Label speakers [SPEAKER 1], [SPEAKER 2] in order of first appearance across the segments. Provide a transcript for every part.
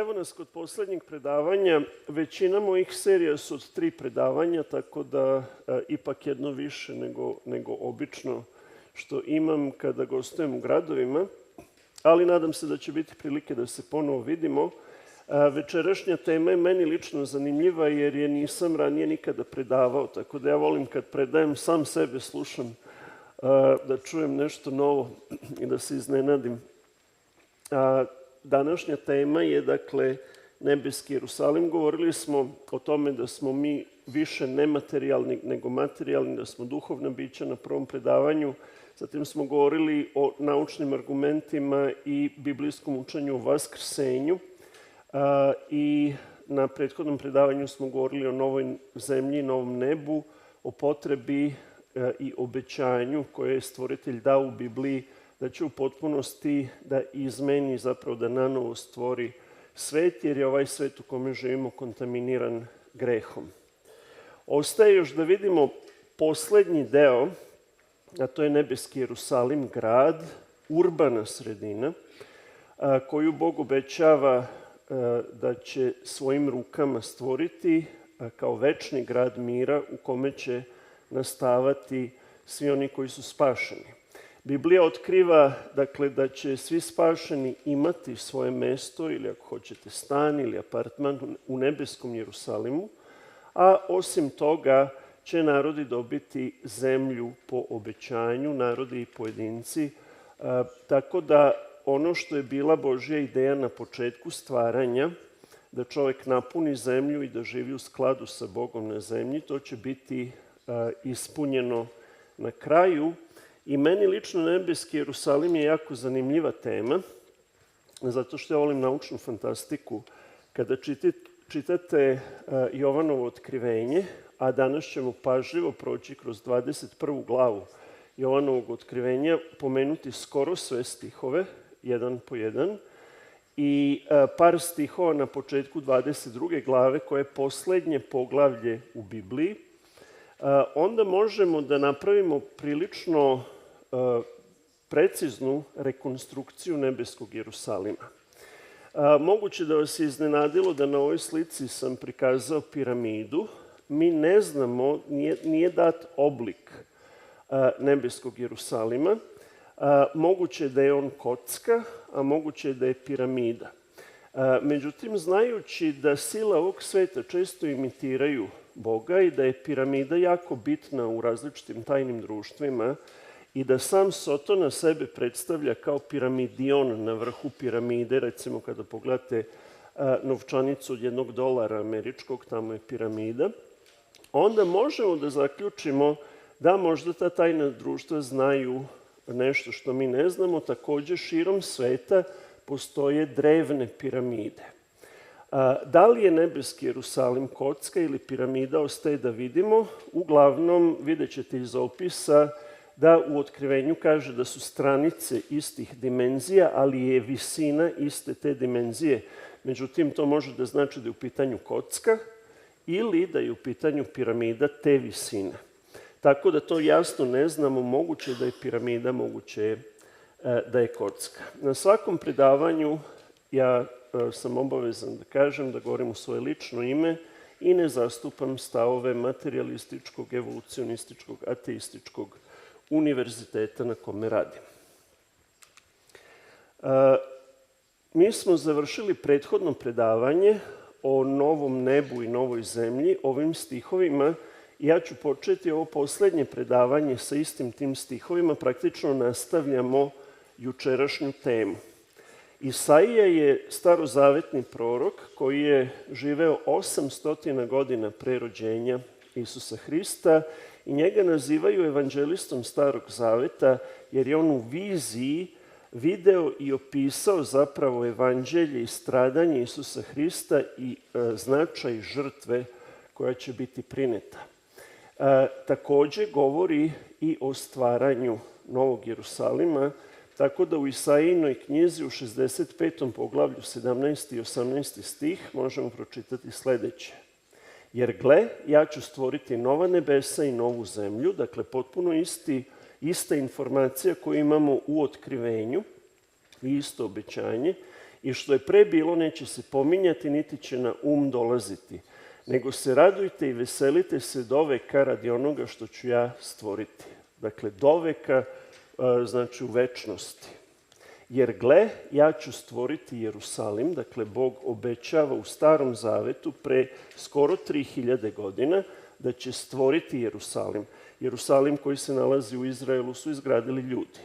[SPEAKER 1] Evo nas kod poslednjeg predavanja. Većina mojih serija su od 3 predavanja, tako da ipak jedno više nego obično što imam kada gostujem u gradovima, ali nadam se da će biti prilike da se ponovo vidimo. Večerašnja tema je meni lično zanimljiva jer je nisam ranije nikada predavao, tako da ja volim kad predajem sam sebe slušam da čujem nešto novo i da se iznenadim. Današnja tema je, dakle, nebeski Jerusalim. Govorili smo o tome da smo mi više nematerijalni nego materijalni, da smo duhovna bića na prvom predavanju. Zatim smo govorili o naučnim argumentima i biblijskom učenju o vaskrsenju. I na prethodnom predavanju smo govorili o novoj zemlji, novom nebu, o potrebi i obećanju koje je Stvoritelj dao u Bibliji da će u potpunosti da izmeni, zapravo da nanovo stvori svet, jer je ovaj svet u kome živimo kontaminiran grehom. Ostaje još da vidimo poslednji deo, a to je nebeski Jerusalim, grad, urbana sredina, koju Bog obećava da će svojim rukama stvoriti kao večni grad mira u kome će nastavati svi oni koji su spašeni. Biblija otkriva, dakle, da će svi spašeni imati svoje mesto ili, ako hoćete, stan ili apartman u nebeskom Jerusalimu, a osim toga će narodi dobiti zemlju po obećanju, narodi i pojedinci, tako da ono što je bila Božja ideja na početku stvaranja, da čovjek napuni zemlju i da živi u skladu sa Bogom na zemlji, to će biti ispunjeno na kraju. I meni lično nebeski Jerusalim je jako zanimljiva tema, zato što ja volim naučnu fantastiku. Kada čitate Jovanovo otkrivenje, a danas ćemo pažljivo proći kroz 21. glavu Jovanovog otkrivenja, pomenuti skoro sve stihove, jedan po jedan, i par stihova na početku 22. glave, koje je poslednje poglavlje u Bibliji, onda možemo da napravimo prilično preciznu rekonstrukciju nebeskog Jerusalima. Moguće da vas je iznenadilo da na ovoj slici sam prikazao piramidu. Mi ne znamo, nije dat oblik nebeskog Jerusalima. Moguće je da je on kocka, a moguće je da je piramida. Međutim, znajući da sile ovog sveta često imitiraju Boga i da je piramida jako bitna u različitim tajnim društvima i da sam Sotona sebe predstavlja kao piramidion na vrhu piramide, recimo kada pogledate novčanicu od $1 američkog, tamo je piramida, onda možemo da zaključimo da možda ta tajna društva znaju nešto što mi ne znamo. Takođe, širom sveta postoje drevne piramide. Da li je nebeski Jerusalim kocka ili piramida, ostaje da vidimo. Uglavnom, vidjet ćete iz opisa da u otkrivenju kaže da su stranice istih dimenzija, ali je visina iste te dimenzije. Međutim, to može da znači da je u pitanju kocka ili da je u pitanju piramida te visine. Tako da to jasno ne znamo, moguće da je piramida, moguće je da je kocka. Na svakom predavanju ja sam obavezan da kažem da govorim u svoje lično ime i ne zastupam stavove materialističkog, evolucionističkog, ateističkog univerziteta na kome radim. Mi smo završili prethodno predavanje o novom nebu i novoj zemlji ovim stihovima. Ja ću početi ovo poslednje predavanje sa istim tim stihovima. Praktično nastavljamo jučerašnju temu. Isaija je starozavetni prorok koji je živeo 800 godina pre rođenja Isusa Hrista i njega nazivaju evanđelistom Starog zaveta jer je on u viziji video i opisao zapravo evanđelje i stradanje Isusa Hrista i značaj žrtve koja će biti prineta. Takođe govori i o stvaranju Novog Jerusalima, tako da u Isaijinoj knjizi u 65. poglavlju 17. i 18. stih možemo pročitati sledeće. Jer gle, ja ću stvoriti nova nebesa i novu zemlju, dakle potpuno ista informacija koju imamo u otkrivenju i isto obećanje, I što je pre bilo neće se pominjati, niti će na dolaziti. Nego se radujte i veselite se doveka radi onoga što ću ja stvoriti. Dakle, doveka znači u večnosti. Jer gle, ja ću stvoriti Jerusalim, dakle Bog obećava u Starom Zavetu pre skoro 3000 godina da će stvoriti Jerusalim. Jerusalim koji se nalazi u Izraelu su izgradili ljudi.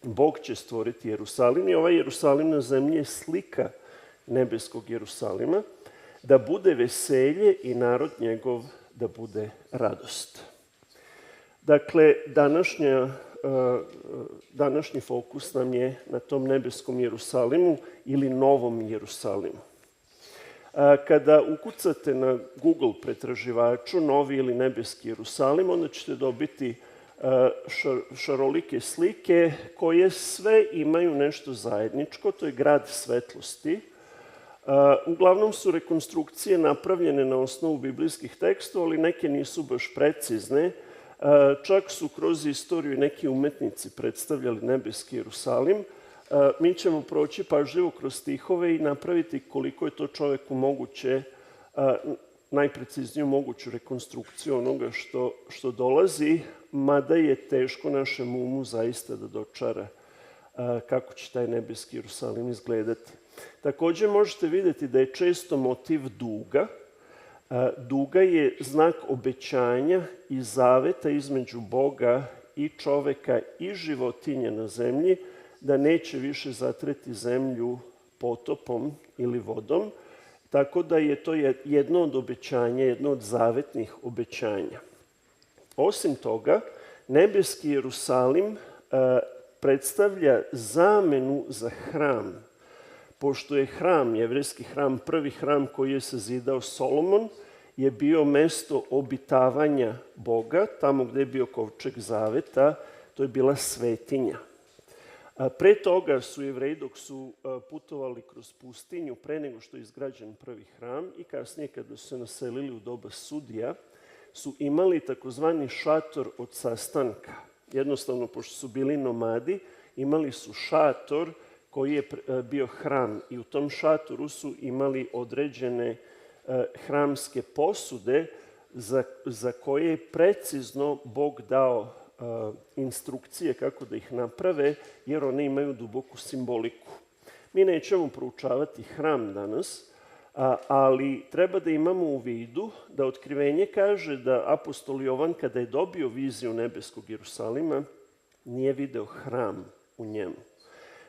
[SPEAKER 1] Bog će stvoriti Jerusalim i ovaj Jerusalim na zemlji je slika nebeskog Jerusalima, da bude veselje i narod njegov da bude radost. Dakle, današnji fokus nam je na tom nebeskom Jerusalimu ili Novom Jerusalimu. Kada ukucate na Google pretraživaču Novi ili Nebeski Jerusalim, onda ćete dobiti šarolike slike koje sve imaju nešto zajedničko, to je grad svetlosti. Uglavnom su rekonstrukcije napravljene na osnovu biblijskih tekstova, ali neke nisu baš precizne. Čak su kroz istoriju neki umetnici predstavljali nebeski Jerusalim. Mi ćemo proći pažljivo kroz stihove i napraviti koliko je to čoveku moguće, najprecizniju moguću rekonstrukciju onoga što dolazi, mada je teško našem umu zaista da dočara kako će taj nebeski Jerusalim izgledati. Također možete vidjeti da je često motiv duga. Duga je znak obećanja i zaveta između Boga i čoveka i životinje na zemlji, da neće više zatreti zemlju potopom ili vodom, tako da je to jedno od obećanja, jedno od zavetnih obećanja. Osim toga, nebeski Jerusalim predstavlja zamenu za hram. Pošto je hram, jevrejski hram, prvi hram koji je sazidao Solomon, je bio mesto obitavanja Boga, tamo gde je bio kovčeg zaveta, to je bila svetinja. Pre toga su Jevreji, dok su putovali kroz pustinju, pre nego što je izgrađen prvi hram i kasnije kada su se naselili u doba sudija, su imali takozvani šator od sastanka. Jednostavno, pošto su bili nomadi, imali su šator koji je bio hram i u tom šatoru su imali određene hramske posude za koje je precizno Bog dao instrukcije kako da ih naprave, jer one imaju duboku simboliku. Mi nećemo proučavati hram danas, ali treba da imamo u vidu da Otkrivenje kaže da apostol Jovan, kada je dobio viziju nebeskog Jerusalima, nije video hram u njemu,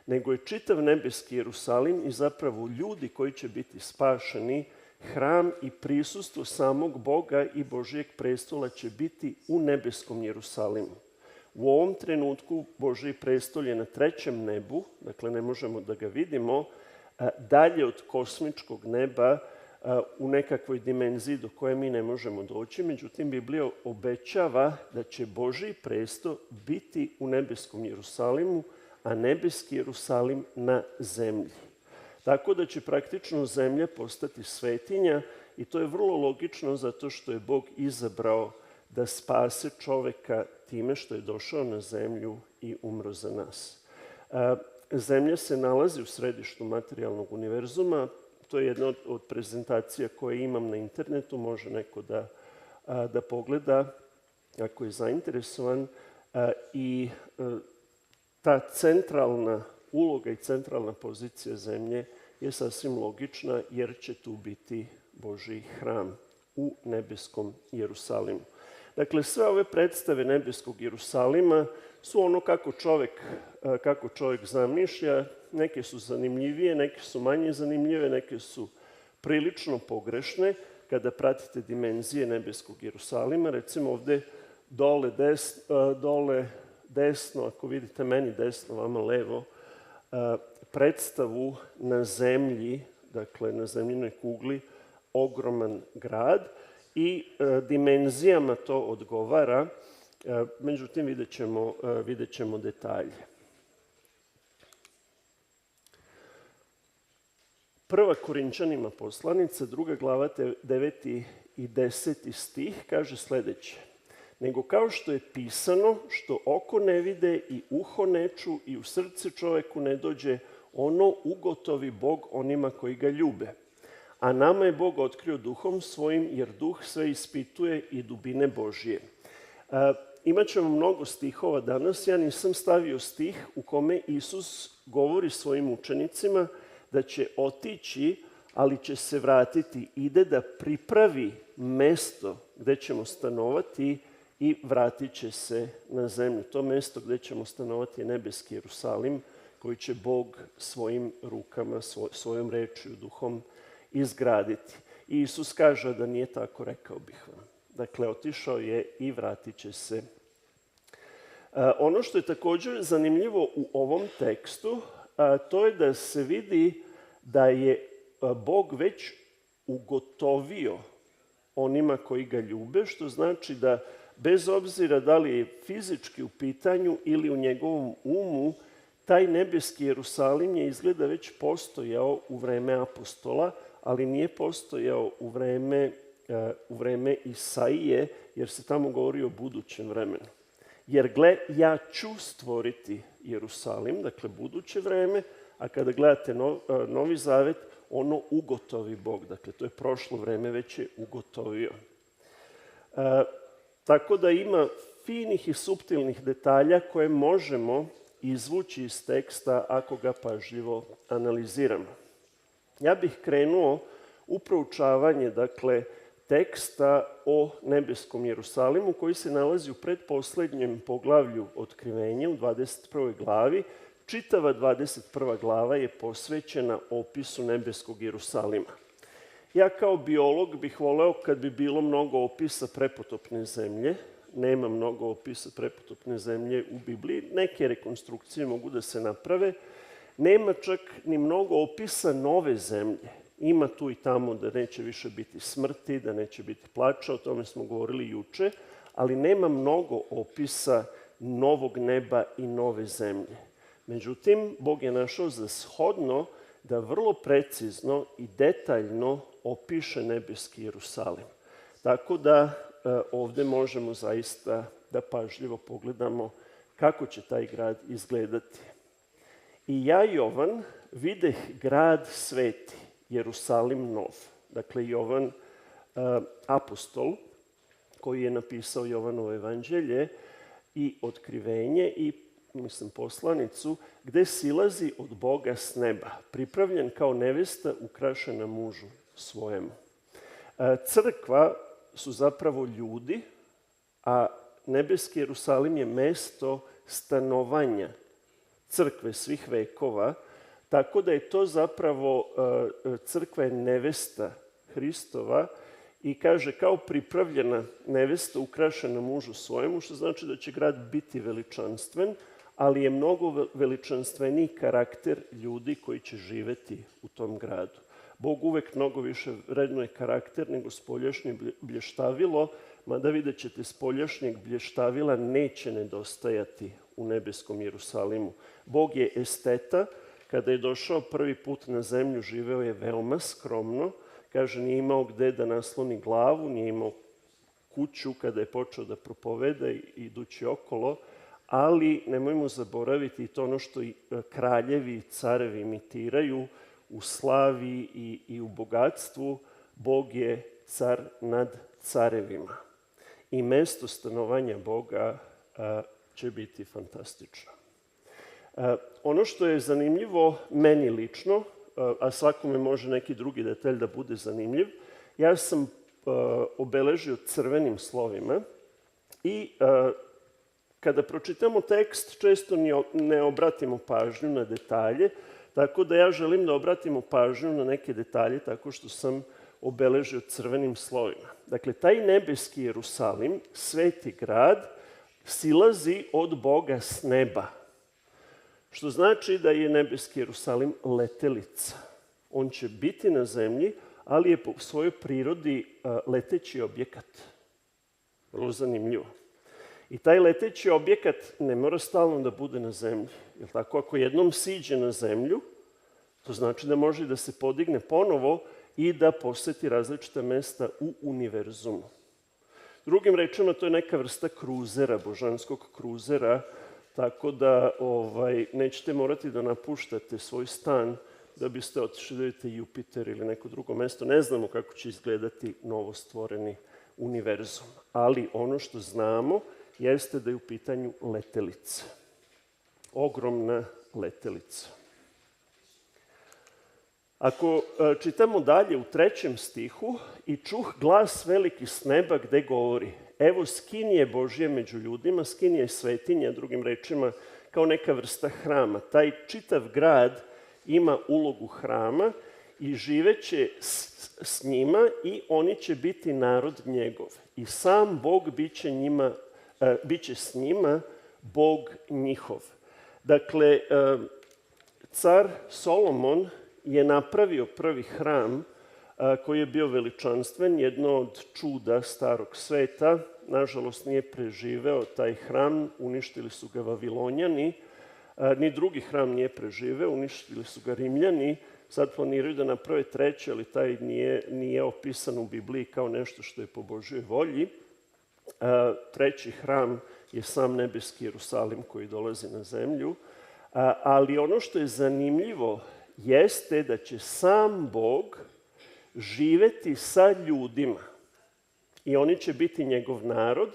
[SPEAKER 1] nego je čitav nebeski Jerusalim i zapravo ljudi koji će biti spašeni, hram i prisustvo samog Boga i Božijeg prestola će biti u nebeskom Jerusalimu. U ovom trenutku Božji prestol je na 3. nebu, dakle ne možemo da ga vidimo, dalje od kosmičkog neba u nekakvoj dimenziji do koje mi ne možemo doći. Međutim, Biblija obećava da će Božji prestol biti u nebeskom Jerusalimu, a nebeski Jerusalim na zemlji. Tako da će praktično zemlja postati svetinja i to je vrlo logično zato što je Bog izabrao da spase čoveka time što je došao na zemlju i umro za nas. Zemlja se nalazi u središtu materijalnog univerzuma. To je jedna od prezentacija koje imam na internetu. Može neko da pogleda ako je zainteresovan. I ta centralna uloga i centralna pozicija zemlje je sasvim logična jer će tu biti Božji hram u nebeskom Jerusalimu. Dakle, sve ove predstave nebeskog Jerusalima su ono kako čovjek zamišlja. Neke su zanimljivije, neke su manje zanimljive, neke su prilično pogrešne kada pratite dimenzije nebeskog Jerusalima. Recimo ovde dole desno, ako vidite meni desno, vama levo, predstavu na zemlji, dakle na zemljinoj kugli, ogroman grad i dimenzijama to odgovara, međutim vidjet ćemo detalje. Prva Korinčanima poslanica, 2. glava, 9. i 10. stih, kaže sledeće. Nego kao što je pisano, što oko ne vide i uho ne ču i u srce čoveku ne dođe, ono ugotovi Bog onima koji ga ljube. A nama je Bog otkrio duhom svojim, jer duh sve ispituje i dubine Božije. Imaćemo mnogo stihova danas. Ja nisam stavio stih u kome Isus govori svojim učenicima da će otići, ali će se vratiti. Ide da pripravi mesto gde ćemo stanovati i vratit će se na zemlju. To mesto gde ćemo stanovati je nebeski Jerusalim, koji će Bog svojim rukama, svojom rečju, duhom izgraditi. I Isus kaže da nije tako, rekao bih vam. Dakle, otišao je i vratit će se. Ono što je također zanimljivo u ovom tekstu, to je da se vidi da je Bog već ugotovio onima koji ga ljube, što znači da bez obzira da li je fizički u pitanju ili u njegovom umu, taj nebeski Jerusalim je izgleda već postojao u vreme apostola, ali nije postojao u vreme Isaije, jer se tamo govori o budućem vremenu. Jer gle, ja ću stvoriti Jerusalim, dakle buduće vreme, a kada gledate Novi Zavet, ono ugotovi Bog. Dakle, to je prošlo vreme, već je ugotovio. Tako da ima finih i suptilnih detalja koje možemo izvući iz teksta ako ga pažljivo analiziramo. Ja bih krenuo u proučavanje, dakle, teksta o nebeskom Jerusalimu koji se nalazi u pretposlednjem poglavlju Otkrivenja u 21. glavi. Čitava 21. glava je posvećena opisu nebeskog Jerusalima. Ja kao biolog bih voleo kad bi bilo mnogo opisa prepotopne zemlje. Nema mnogo opisa prepotopne zemlje u Bibliji. Neke rekonstrukcije mogu da se naprave. Nema čak ni mnogo opisa nove zemlje. Ima tu i tamo da neće više biti smrti, da neće biti plača, o tome smo govorili juče, ali nema mnogo opisa novog neba i nove zemlje. Međutim, Bog je našao za shodno da vrlo precizno i detaljno opiše nebeski Jerusalim. Tako da ovde možemo zaista da pažljivo pogledamo kako će taj grad izgledati. I ja, Jovan, videh grad sveti, Jerusalim nov. Dakle, Jovan, apostol, koji je napisao Jovanovo evanđelje i Otkrivenje i, poslanicu, gde silazi od Boga s neba, pripravljen kao nevesta ukrašena mužu svojemu. Crkva su zapravo ljudi, a nebeski Jerusalim je mesto stanovanja crkve svih vekova, tako da je to zapravo, crkva je nevesta Hristova i kaže kao pripravljena nevesta ukrašena mužu svojemu, što znači da će grad biti veličanstven, ali je mnogo veličanstveniji karakter ljudi koji će živeti u tom gradu. Bog uvek mnogo više vrednuje karakter nego spoljašnje blještavilo, mada vidjet ćete spoljašnjeg blještavila neće nedostajati u nebeskom Jerusalimu. Bog je esteta. Kada je došao prvi put na zemlju, živeo je veoma skromno. Kaže, nije imao gde da nasloni glavu, nije imao kuću kada je počeo da propoveda idući okolo, ali nemojmo zaboraviti i to ono što i kraljevi i carevi imitiraju u slavi i u bogatstvu. Bog je car nad carevima. I mesto stanovanja Boga će biti fantastično. Ono što je zanimljivo meni lično, a svakome može neki drugi detalj da bude zanimljiv, ja sam obeležio crvenim slovima i kada pročitamo tekst često ne obratimo pažnju na detalje, tako da ja želim da obratimo pažnju na neke detalje tako što sam obeležio crvenim slovima. Dakle, taj nebeski Jerusalim, sveti grad, silazi od Boga s neba. Što znači da je nebeski Jerusalim letelica. On će biti na zemlji, ali je po svojoj prirodi leteći objekat. Vrlo zanimljivo. I taj leteći objekat ne mora stalno da bude na zemlji. Jer tako, ako jednom siđe na zemlju, to znači da može da se podigne ponovo i da poseti različita mesta u univerzumu. Drugim rečima, to je neka vrsta kruzera, božanskog kruzera, tako da nećete morati da napuštate svoj stan da biste otišli da vidite Jupiter ili neko drugo mesto. Ne znamo kako će izgledati novostvoreni univerzum, ali ono što znamo jeste da je u pitanju letelica. Ogromna letelica. Ako čitamo dalje u 3. stihu, i čuh glas veliki s neba gde govori: evo skinije Božje među ljudima, skinije je svetinja, drugim rečima kao neka vrsta hrama. Taj čitav grad ima ulogu hrama i živeće s njima i oni će biti narod njegov. I sam Bog biće s njima Bog njihov. Dakle, car Solomon je napravio prvi hram koji je bio veličanstven, jedno od čuda starog sveta. Nažalost, nije preživeo taj hram, uništili su ga Vavilonjani. Ni drugi hram nije preživeo, uništili su ga Rimljani. Sad planiraju da naprave treći, ali taj nije opisan u Bibliji kao nešto što je po Božjoj volji. Treći hram je sam nebeski Jerusalim koji dolazi na zemlju. Ali ono što je zanimljivo jeste da će sam Bog živeti sa ljudima i oni će biti njegov narod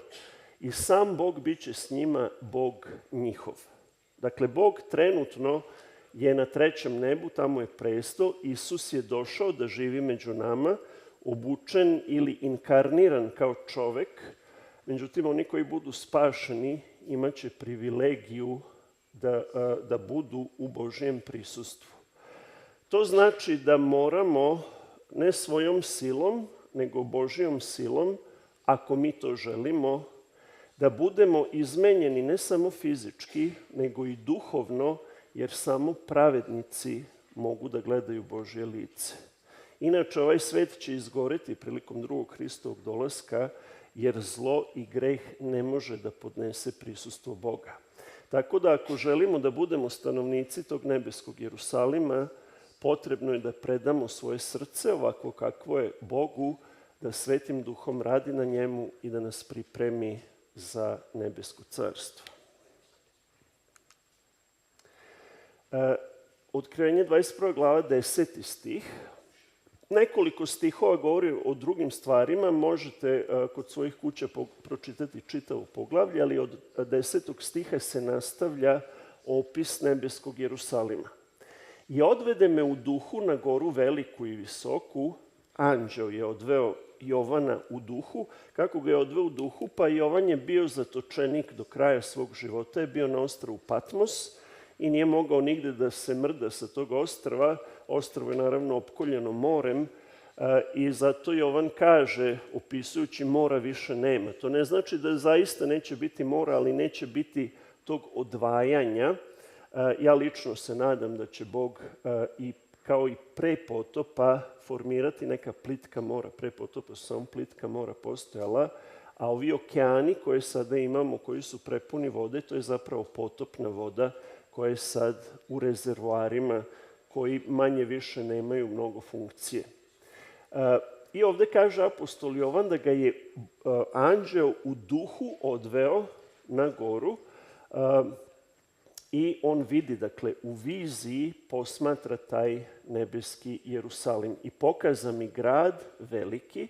[SPEAKER 1] i sam Bog biće s njima Bog njihov. Dakle, Bog trenutno je na 3. nebu, tamo je presto. Isus je došao da živi među nama, obučen ili inkarniran kao čovek. Međutim, oni koji budu spašeni imaće privilegiju da budu u Božjem prisustvu. To znači da moramo ne svojom silom, nego Božjom silom, ako mi to želimo, da budemo izmenjeni ne samo fizički, nego i duhovno, jer samo pravednici mogu da gledaju Božje lice. Inače, ovaj svet će izgoreti prilikom drugog Hristovog dolaska, jer zlo i greh ne može da podnese prisustvo Boga. Tako da ako želimo da budemo stanovnici tog nebeskog Jerusalima, potrebno je da predamo svoje srce ovako kakvo je Bogu, da Svetim Duhom radi na njemu i da nas pripremi za nebesko carstvo. Otkrivenje 21. glava 10. stih. Nekoliko stihova govori o drugim stvarima, možete kod svojih kuća pročitati čitavo poglavlje, ali od 10. stiha se nastavlja opis nebeskog Jerusalima. I odvede me u duhu na goru veliku i visoku. Anđeo je odveo Jovana u duhu. Kako ga je odveo u duhu? Pa Jovan je bio zatočenik do kraja svog života, je bio na ostrvu Patmos i nije mogao nigde da se mrda sa tog ostrva. Ostrvo je naravno opkoljeno morem i zato Jovan kaže, opisujući mora više nema. To ne znači da zaista neće biti mora, ali neće biti tog odvajanja. Ja lično se nadam da će Bog i kao i pre potopa formirati neka plitka mora. Pre potopa su samo plitka mora postojala, a ovi okeani koje sada imamo, koji su prepuni vode, to je zapravo potopna voda koja je sad u rezervoarima koji manje više nemaju mnogo funkcije. I ovde kaže apostol Jovan da ga je anđeo u duhu odveo na goru i on vidi, dakle, u viziji posmatra taj nebeski Jerusalim. I pokaza mi grad veliki,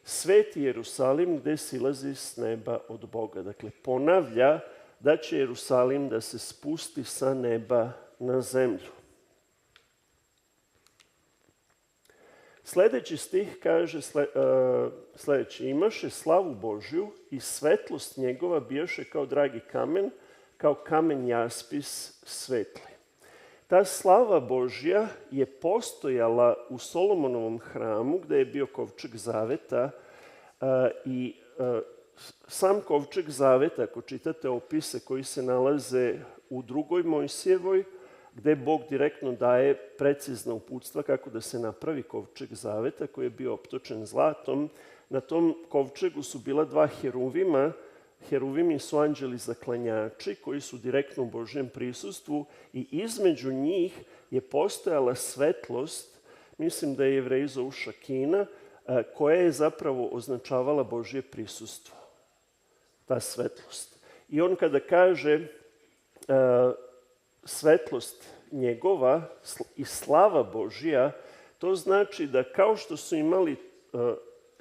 [SPEAKER 1] sveti Jerusalim gde silazi s neba od Boga. Dakle, ponavlja da će Jerusalim da se spusti sa neba na zemlju. Sledeći stih kaže sledeći: imaše slavu Božju i svetlost njegova bijaše kao dragi kamen, kao kamen jaspis svetli. Ta slava Božja je postojala u Solomonovom hramu gde je bio kovčeg zaveta i sam kovčeg zaveta, ako čitate opise koji se nalaze u 2. Mojsijevoj, gde Bog direktno daje precizna uputstva kako da se napravi kovčeg zaveta koji je bio optočen zlatom. Na tom kovčegu su bila 2 heruvima. Heruvimi su anđeli zaklanjači koji su direktno u Božjem prisustvu i između njih je postojala svetlost, mislim da je Jevreji zovu šakina, koja je zapravo označavala Božje prisustvo. Ta svetlost. I on kada kaže svetlost njegova i slava Božija, to znači da kao što su imali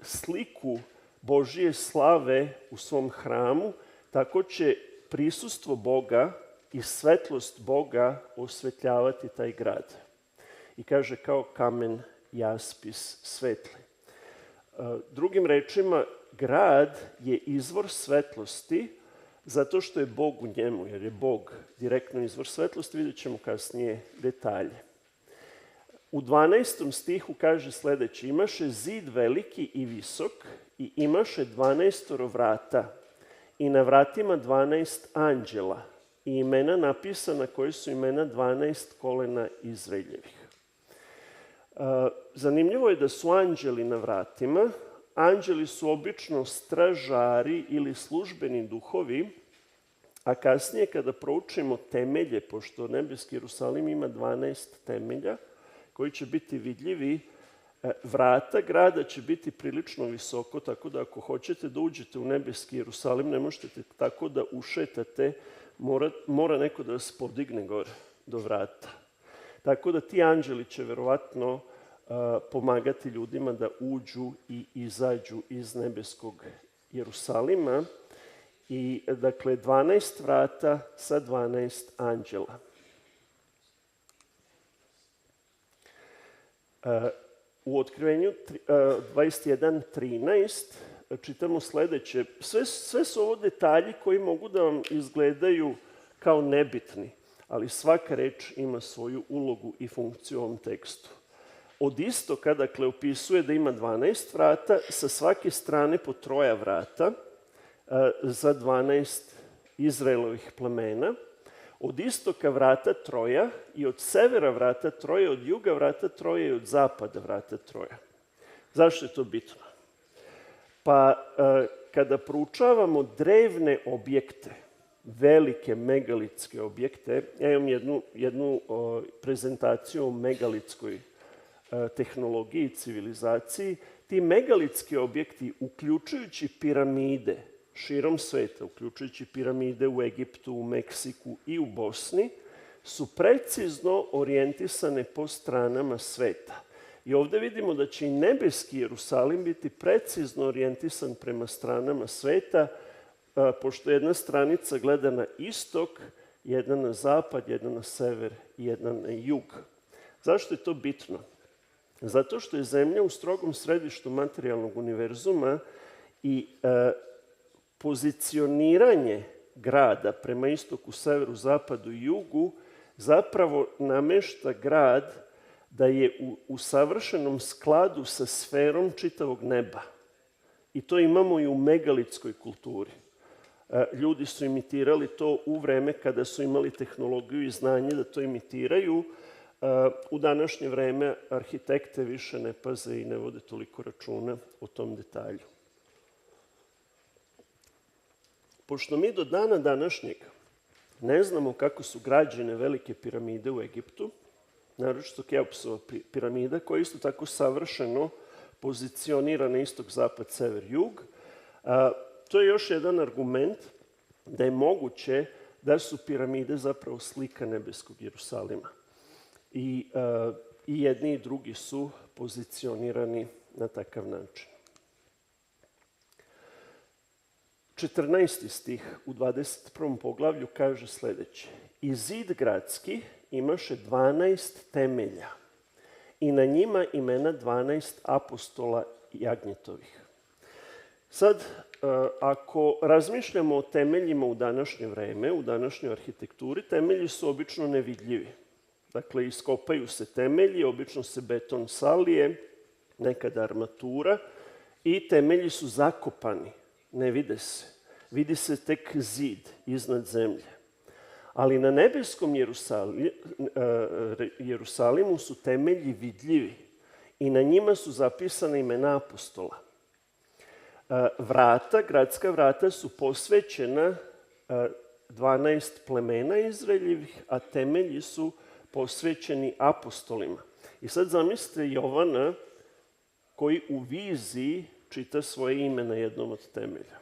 [SPEAKER 1] sliku Božije slave u svom hramu, tako će prisustvo Boga i svetlost Boga osvetljavati taj grad. I kaže kao kamen jaspis svetli. Drugim rečima, grad je izvor svetlosti zato što je Bog u njemu, jer je Bog direktno izvor svetlosti, vidjet ćemo kasnije detalje. U 12. stihu kaže sledeće: imaše zid veliki i visok i imaše 12 vrata i na vratima 12 anđela i imena napisana koje su imena 12 kolena Izraeljevih. Zanimljivo je da su anđeli na vratima. Anđeli su obično stražari ili službeni duhovi, a kasnije kada proučimo temelje, pošto nebeski Jerusalim ima 12 temelja koji će biti vidljivi, vrata grada će biti prilično visoko, tako da ako hoćete da uđete u nebeski Jerusalim, ne možete tako da ušetate, mora neko da vas podigne gore do vrata. Tako da ti anđeli će verovatno pomagati ljudima da uđu i izađu iz nebeskog Jerusalima. I dakle 12 vrata sa 12 anđela. U Otkrivenju 21.13 čitamo sledeće. Sve su ovo detalji koji mogu da vam izgledaju kao nebitni, ali svaka reč ima svoju ulogu i funkciju u ovom tekstu. Od istoka, dakle, opisuje da ima 12 vrata, sa svake strane po 3 vrata, za 12 Izraelovih plemena. Od istoka vrata 3 i od severa vrata 3, od juga vrata 3 i od zapada vrata 3. Zašto je to bitno? Pa kada proučavamo drevne objekte, velike megalitske objekte, ja imam jednu prezentaciju o megalitskoj tehnologiji i civilizaciji, ti megalitski objekti, uključujući piramide širom sveta, uključujući piramide u Egiptu, u Meksiku i u Bosni, su precizno orijentisane po stranama sveta. I ovde vidimo da će i nebeski Jerusalim biti precizno orijentisan prema stranama sveta, pošto jedna stranica gleda na istok, jedna na zapad, jedna na sever i jedna na jug. Zašto je to bitno? Zato što je Zemlja u strogom središtu materijalnog univerzuma i pozicioniranje grada prema istoku, severu, zapadu i jugu zapravo namešta grad da je u savršenom skladu sa sferom čitavog neba. I to imamo i u megalitskoj kulturi. Ljudi su imitirali to u vreme kada su imali tehnologiju i znanje da to imitiraju. U današnje vreme arhitekte više ne paze i ne vode toliko računa o tom detalju. Pošto mi do dana današnjeg ne znamo kako su građene velike piramide u Egiptu, naročito Keopsova piramida, koja je isto tako savršeno pozicionirana istok, zapad, sever, jug, to je još jedan argument da je moguće da su piramide zapravo slika nebeskog Jerusalima. I jedni i drugi su pozicionirani na takav način. 14. stih u 21. poglavlju kaže sledeće: i zid gradski imaše 12 temelja i na njima imena 12 apostola jagnjetovih. Sad, ako razmišljamo o temeljima u današnje vreme, u današnjoj arhitekturi, temelji su obično nevidljivi. Dakle, iskopaju se temelji, obično se beton salije, nekada armatura i temelji su zakopani, ne vide se. Vidi se tek zid iznad zemlje. Ali na nebeskom Jerusalimu su temelji vidljivi i na njima su zapisane imena apostola. Vrata, gradska vrata su posvećena 12 plemena Izraeljevih, a temelji su posvećeni apostolima. I sad zamislite Jovana koji u viziji čita svoje ime na jednom od temelja.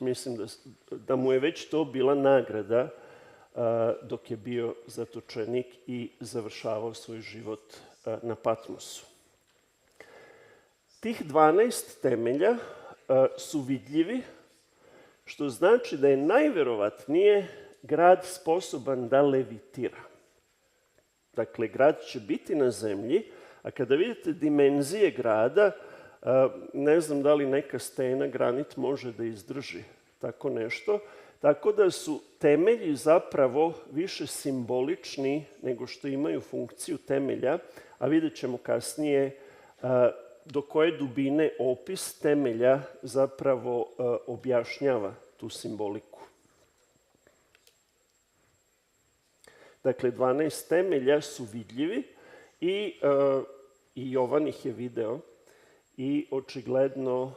[SPEAKER 1] Mislim da mu je već to bila nagrada dok je bio zatočenik i završavao svoj život na Patmosu. Tih 12 temelja su vidljivi, što znači da je najverovatnije grad sposoban da levitira. Dakle, grad će biti na zemlji, a kada vidite dimenzije grada, ne znam da li neka stena, granit može da izdrži tako nešto, tako da su temelji zapravo više simbolični nego što imaju funkciju temelja, a vidjet ćemo kasnije do koje dubine opis temelja zapravo objašnjava tu simboliku. Dakle, 12 temelja su vidljivi i Jovan ih je video i očigledno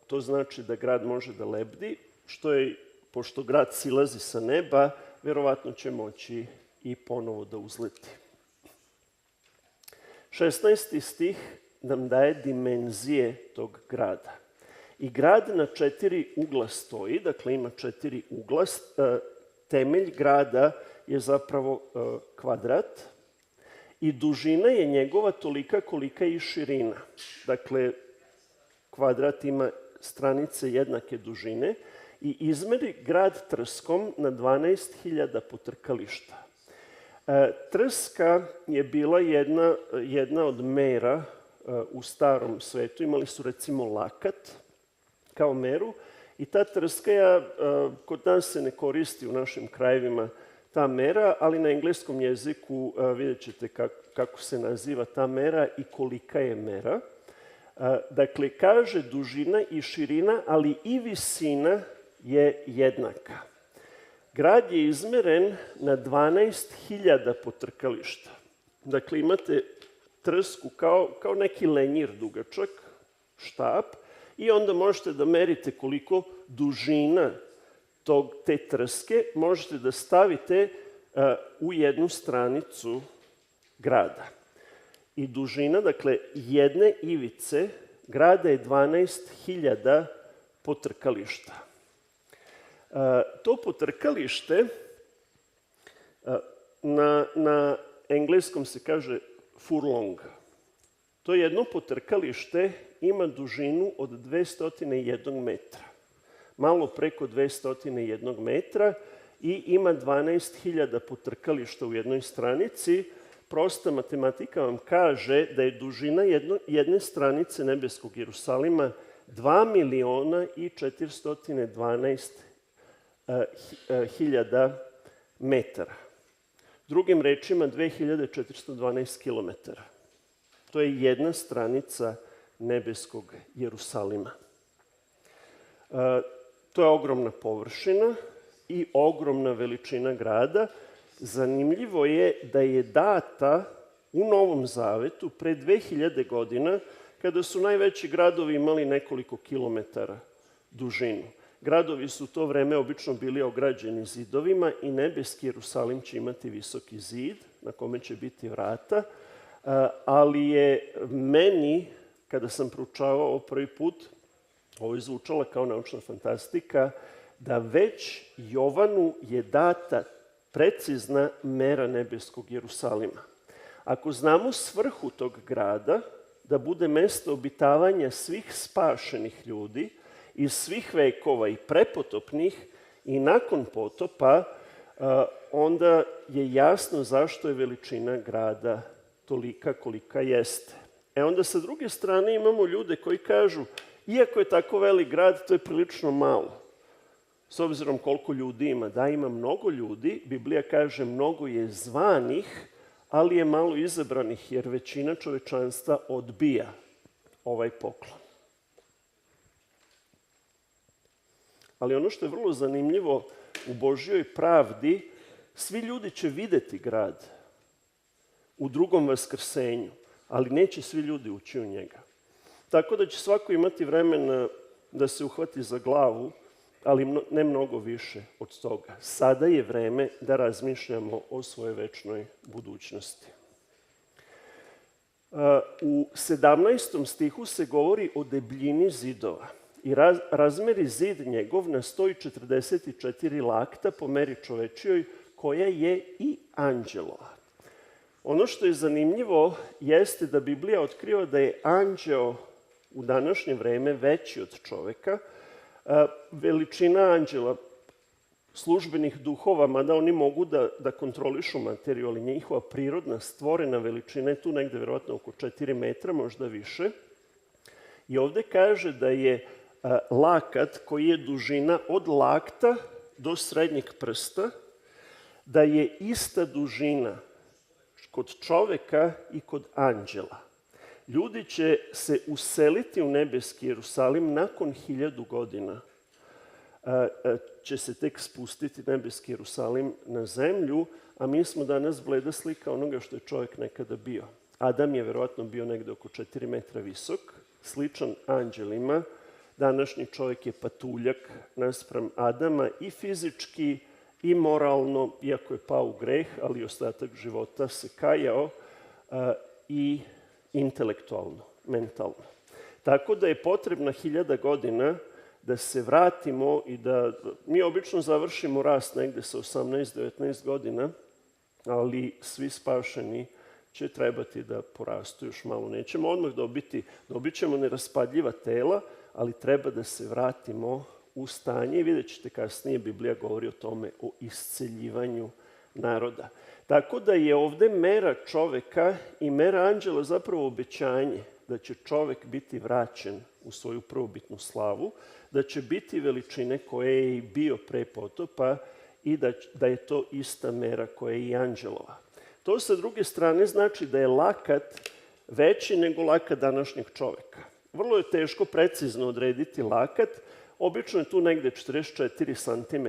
[SPEAKER 1] to znači da grad može da lebdi, što je, pošto grad silazi sa neba, verovatno će moći i ponovo da uzleti. 16. stih nam daje dimenzije tog grada. I grad na 4 ugla stoji, dakle ima 4 ugla. Temelj grada je zapravo kvadrat i dužina je njegova tolika kolika je i širina. Dakle, kvadrat ima stranice jednake dužine i izmeri grad trskom na 12.000 potrkališta. Trska je bila jedna od mera u starom svetu. Imali su recimo lakat kao meru i ta trska kod nas se ne koristi u našim krajevima ta mera, ali na engleskom jeziku vidjet ćete kako se naziva ta mera i kolika je mera. Dakle, kaže dužina i širina, ali i visina je jednaka. Grad je izmeren na 12.000 potrkališta. Dakle, imate trsku kao neki lenjir dugačak, štap, i onda možete da merite koliko dužina te trske možete da stavite u jednu stranicu grada. I dužina, dakle, jedne ivice grada je 12.000 potrkališta. To potrkalište na engleskom se kaže furlong. To jedno potrkalište ima dužinu od 201 metra. Malo preko 201 metra i ima 12.000 potrkališta u jednoj stranici. Prosta matematika vam kaže da je dužina jedne stranice nebeskog Jerusalima 2.412.000 metara. Drugim rečima, 2.412 kilometara. To je jedna stranica nebeskog Jerusalima. To je ogromna površina i ogromna veličina grada. Zanimljivo je da je data u Novom Zavetu pre 2000 godina, kada su najveći gradovi imali nekoliko kilometara dužinu. Gradovi su u to vreme obično bili ograđeni zidovima i nebeski Jerusalim će imati visoki zid na kome će biti vrata, ali je meni, kada sam proučavao ovo prvi put, ovo je zvučala kao naučna fantastika, da već Jovanu je data precizna mera nebeskog Jerusalima. Ako znamo svrhu tog grada, da bude mesto obitavanja svih spašenih ljudi iz svih vekova i prepotopnih i nakon potopa, onda je jasno zašto je veličina grada tolika kolika jeste. Onda sa druge strane imamo ljude koji kažu, iako je tako velik grad, to je prilično malo. S obzirom koliko ljudi ima, da ima mnogo ljudi, Biblija kaže mnogo je zvanih, ali je malo izabranih, jer većina čovečanstva odbija ovaj poklon. Ali ono što je vrlo zanimljivo u Božjoj pravdi, svi ljudi će videti grad u drugom vaskrsenju, ali neće svi ljudi ući u njega. Tako da će svako imati vremena da se uhvati za glavu, ali ne mnogo više od toga. Sada je vreme da razmišljamo o svojoj večnoj budućnosti. U 17. stihu se govori o debljini zidova i razmeri zid njegov na 144 lakta po meri čovečijoj, koja je i anđelova. Ono što je zanimljivo jeste da Biblija otkriva da je anđeo u današnje vreme veći od čoveka. Veličina anđela, službenih duhova, mada oni mogu da kontrolišu materiju, ali njihova prirodna stvorena veličina je tu negde verovatno oko 4 metra, možda više. I ovde kaže da je lakat koji je dužina od lakta do srednjeg prsta, da je ista dužina kod čoveka i kod anđela. Ljudi će se useliti u nebeski Jerusalim nakon 1000 godina. Će se tek spustiti nebeski Jerusalim na zemlju, a mi smo danas bleda slika onoga što je čovjek nekada bio. Adam je verovatno bio negde oko 4 metra visok, sličan anđelima. Današnji čovjek je patuljak naspram Adama i fizički i moralno, iako je pao u greh, ali ostatak života se kajao, i intelektualno, mentalno. Tako da je potrebna 1000 godina da se vratimo i da mi obično završimo rast negde sa 18-19 godina, ali svi spašeni će trebati da porastu još malo. Nećemo odmah dobit ćemo neraspadljiva tela, ali treba da se vratimo u stanje i vidjet ćete kasnije, Biblija govori o tome, o isceljivanju naroda. Tako da je ovde mera čoveka i mera anđela zapravo obećanje da će čovek biti vraćen u svoju prvobitnu slavu, da će biti veličine koje je i bio pre potopa i da je to ista mera koja je i anđelova. To sa druge strane znači da je lakat veći nego lakat današnjeg čoveka. Vrlo je teško precizno odrediti lakat. Obično je tu negde 44 cm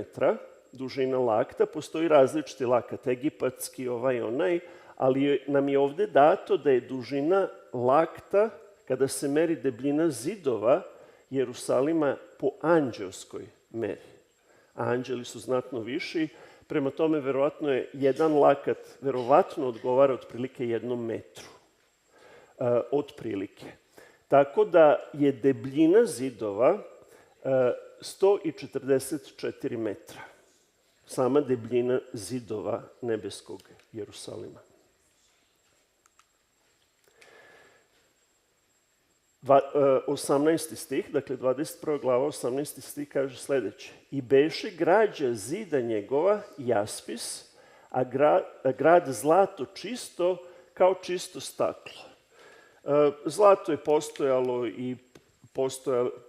[SPEAKER 1] dužina lakta. Postoji različiti lakat, egipatski, ovaj, onaj, ali nam je ovde dato da je dužina lakta, kada se meri debljina zidova Jerusalima, po anđelskoj meri. A anđeli su znatno viši, prema tome verovatno je jedan lakat, verovatno odgovara otprilike 1 metru. Otprilike. Tako da je debljina zidova 144 metra. Sama debljina zidova nebeskog Jerusalima. 18. stih, dakle 21. glava, 18. stih kaže sledeće. I beše građa zida njegova jaspis, a grad zlato čisto kao čisto staklo. Zlato je postojalo i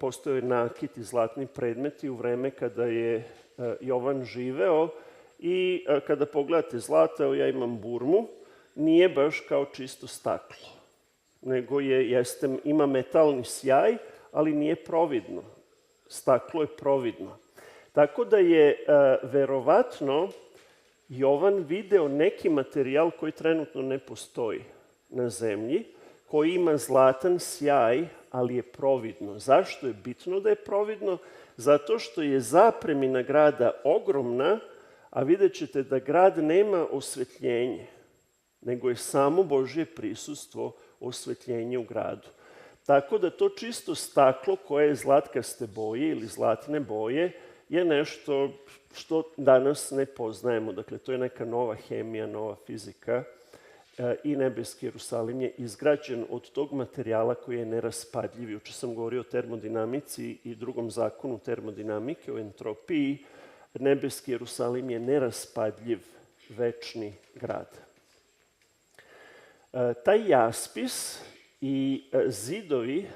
[SPEAKER 1] postojao je nakit i zlatni predmeti u vreme kada je Jovan živeo i kada pogledate zlato, evo ja imam burmu, nije baš kao čisto staklo, nego ima metalni sjaj, ali nije providno. Staklo je providno. Tako da je verovatno Jovan video neki materijal koji trenutno ne postoji na zemlji, koji ima zlatan sjaj, ali je providno. Zašto je bitno da je providno? Zato što je zapremina grada ogromna, a vidjet ćete da grad nema osvetljenje, nego je samo Božje prisustvo osvetljenje u gradu. Tako da to čisto staklo koje je zlatkaste boje ili zlatne boje je nešto što danas ne poznajemo. Dakle, to je neka nova hemija, nova fizika i nebeski Jerusalim je izgrađen od tog materijala koji je neraspadljiv. Juče sam govorio o termodinamici i drugom zakonu termodinamike, o entropiji. Nebeski Jerusalim je neraspadljiv, večni grad. Taj jaspis i zidovi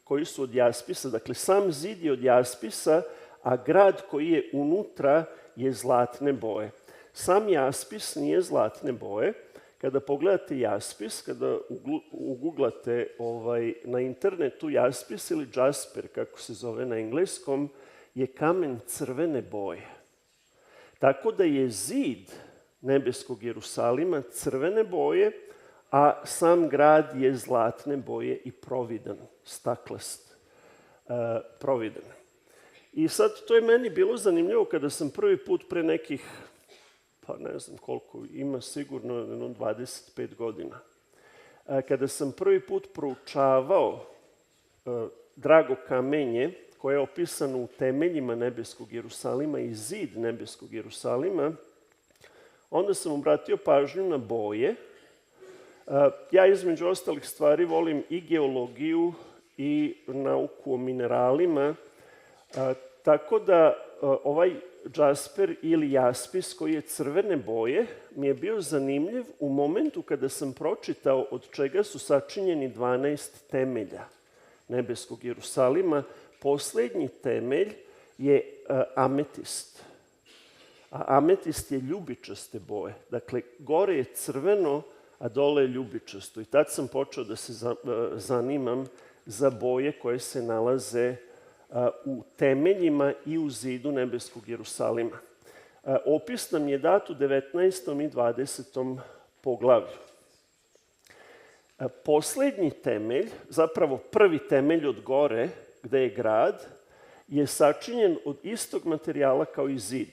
[SPEAKER 1] koji su od jaspisa, dakle sam zid je od jaspisa, a grad koji je unutra je zlatne boje. Sam jaspis nije zlatne boje. Kada pogledate jaspis, kada uguglate na internetu jaspis ili jasper, kako se zove na engleskom, je kamen crvene boje. Tako da je zid nebeskog Jerusalima crvene boje, a sam grad je zlatne boje i providan, staklast, providan. I sad, to je meni bilo zanimljivo kada sam prvi put pre nekih, pa ne znam koliko, ima sigurno 25 godina. Kada sam prvi put proučavao drago kamenje koje je opisano u temeljima nebeskog Jerusalima i zid nebeskog Jerusalima, onda sam obratio pažnju na boje. Ja između ostalih stvari volim i geologiju i nauku o mineralima, tako da ovaj džasper ili jaspis koji je crvene boje mi je bio zanimljiv u momentu kada sam pročitao od čega su sačinjeni 12 temelja nebeskog Jerusalima. Poslednji temelj je ametist. A ametist je ljubičaste boje. Dakle, gore je crveno, a dole je ljubičasto. I tad sam počeo da se zanimam za boje koje se nalaze u temeljima i u zidu nebeskog Jerusalima. Opis nam je dat u 19. i 20. poglavlju. Poslednji temelj, zapravo prvi temelj od gore, gde je grad, je sačinjen od istog materijala kao i zid.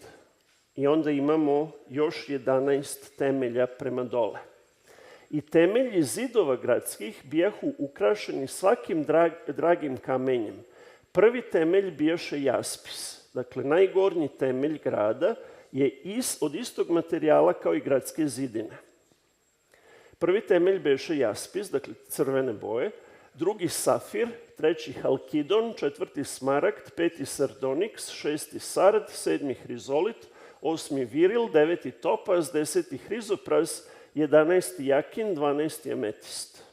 [SPEAKER 1] I onda imamo još 11 temelja prema dole. I temelji zidova gradskih bijahu ukrašeni svakim dragim kamenjem. Prvi temelj bijaše jaspis. Dakle, najgornji temelj grada je od istog materijala kao i gradske zidine. Prvi temelj bijaše jaspis, dakle crvene boje, drugi safir, treći halkidon, četvrti smaragd, peti sardoniks, šesti sard, sedmi hrizolit, osmi viril, deveti topaz, 10. hrizopras, 11. jakin, 12. ametist.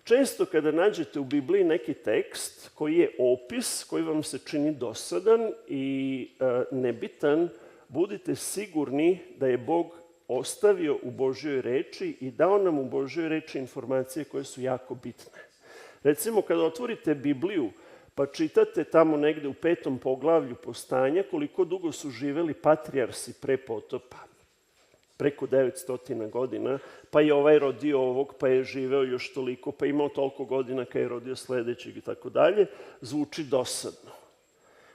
[SPEAKER 1] Često kada nađete u Bibliji neki tekst koji je opis, koji vam se čini dosadan i nebitan, budite sigurni da je Bog ostavio u Božjoj reči i dao nam u Božjoj reči informacije koje su jako bitne. Recimo, kada otvorite Bibliju, pa čitate tamo negde u 5. poglavlju Postanja koliko dugo su živeli patrijarsi pre potopa. Preko 900 godina, pa je ovaj rodio ovog, pa je živeo još toliko, pa je imao toliko godina kad je rodio sledećeg i tako dalje, zvuči dosadno.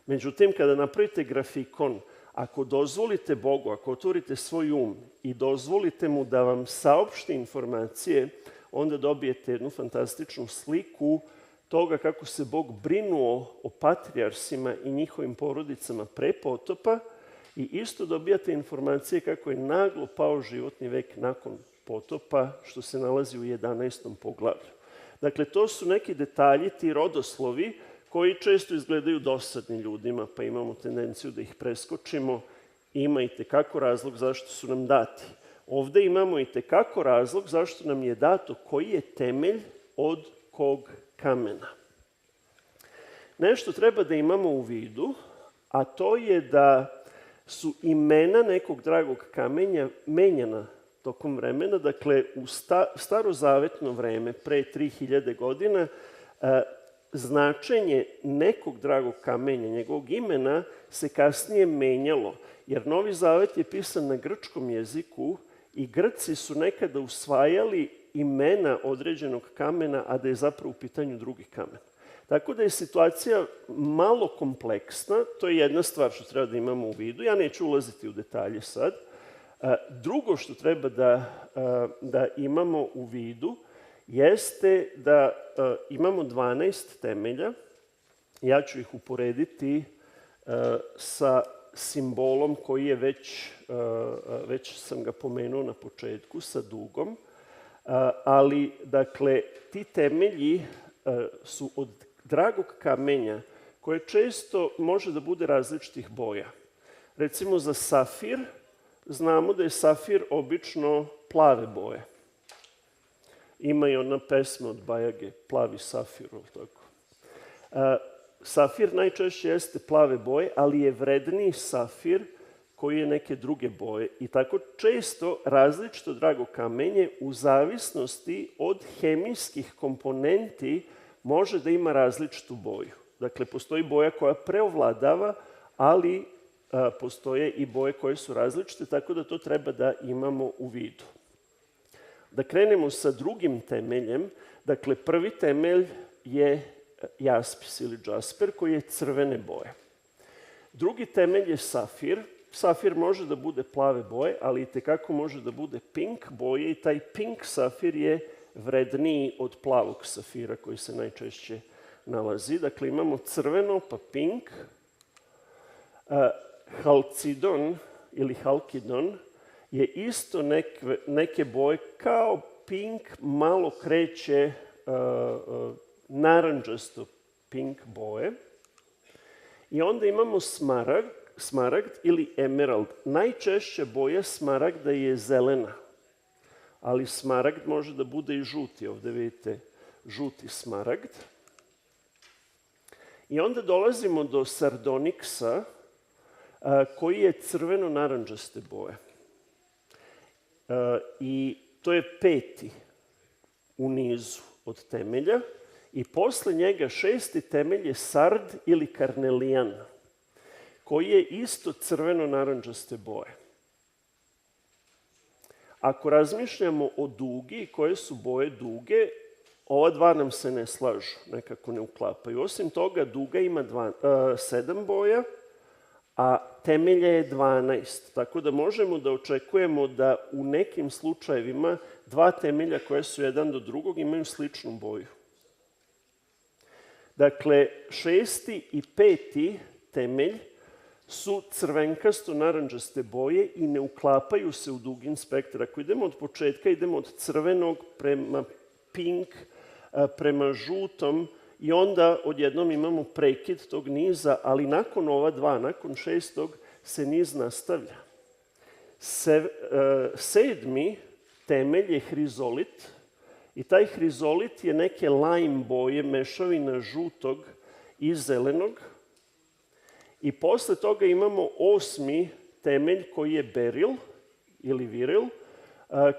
[SPEAKER 1] Međutim, kada napravite grafikon, ako dozvolite Bogu, ako otvorite svoj um i dozvolite mu da vam saopšti informacije, onda dobijete jednu fantastičnu sliku toga kako se Bog brinuo o patrijarsima i njihovim porodicama pre potopa i isto dobijate informacije kako je naglo pao životni vek nakon potopa, što se nalazi u 11. poglavlju. Dakle, to su neki detalji, ti rodoslovi, koji često izgledaju dosadni ljudima, pa imamo tendenciju da ih preskočimo. Ima i tekako razlog zašto su nam dati. Ovde imamo i tekako razlog zašto nam je dato koji je temelj od kog kamena. Nešto treba da imamo u vidu, a to je da su imena nekog dragog kamenja menjana tokom vremena. Dakle, u starozavetno vreme, pre 3000 godina, značenje nekog dragog kamenja, njegovog imena, se kasnije menjalo. Jer Novi Zavet je pisan na grčkom jeziku i Grci su nekada usvajali imena određenog kamena, a da je zapravo u pitanju drugi kamen. Tako da je situacija malo kompleksna, to je jedna stvar što treba da imamo u vidu. Ja neću ulaziti u detalje sad. Drugo što treba da imamo u vidu jeste da imamo 12 temelja. Ja ću ih uporediti sa simbolom koji je već sam ga pomenuo na početku, sa dugom. Ali, dakle, ti temelji su od dragog kamenja koje često može da bude različitih boja. Recimo za safir, znamo da je safir obično plave boje. Ima i ona pesma od Bajage, Plavi safir, tako. Safir najčešće jeste plave boje, ali je vredniji safir koji je neke druge boje. I tako često različito drago kamenje u zavisnosti od hemijskih komponenti može da ima različitu boju. Dakle, postoji boja koja preovladava, ali postoje i boje koje su različite, tako da to treba da imamo u vidu. Da krenemo sa drugim temeljem. Dakle, prvi temelj je jaspis ili džasper koji je crvene boje. Drugi temelj je safir. Safir može da bude plave boje, ali itekako može da bude pink boje i taj pink safir je vredniji od plavog safira koji se najčešće nalazi. Dakle, imamo crveno pa pink. Halcidon ili halkidon je isto neke boje kao pink, malo kreće naranđasto pink boje. I onda imamo smaragd ili emerald. Najčešće boja smaragda je zelena, ali smaragd može da bude i žuti. Ovdje vidite žuti smaragd. I onda dolazimo do sardoniksa, koji je crveno-naranđaste boje. I to je 5. u nizu od temelja. I posle njega 6. temelj je sard ili karnelijan, koji je isto crveno-naranđaste boje. Ako razmišljamo o dugi, koje su boje duge, ova dva nam se ne slažu, nekako ne uklapaju. Osim toga, duga ima 7 boja, a temelja je 12. Tako da možemo da očekujemo da u nekim slučajevima 2 temelja koje su jedan do drugog imaju sličnu boju. Dakle, 6. i 5. temelj su crvenkasto-naranđaste boje i ne uklapaju se u dugin spektar. Ako idemo od početka, idemo od crvenog prema pink, prema žutom i onda odjednom imamo prekid tog niza, ali nakon ova dva, nakon 6. se niz nastavlja. 7. temelj je hrizolit i taj hrizolit je neke lime boje, mešavina žutog i zelenog. I posle toga imamo 8. temelj koji je beril ili viril,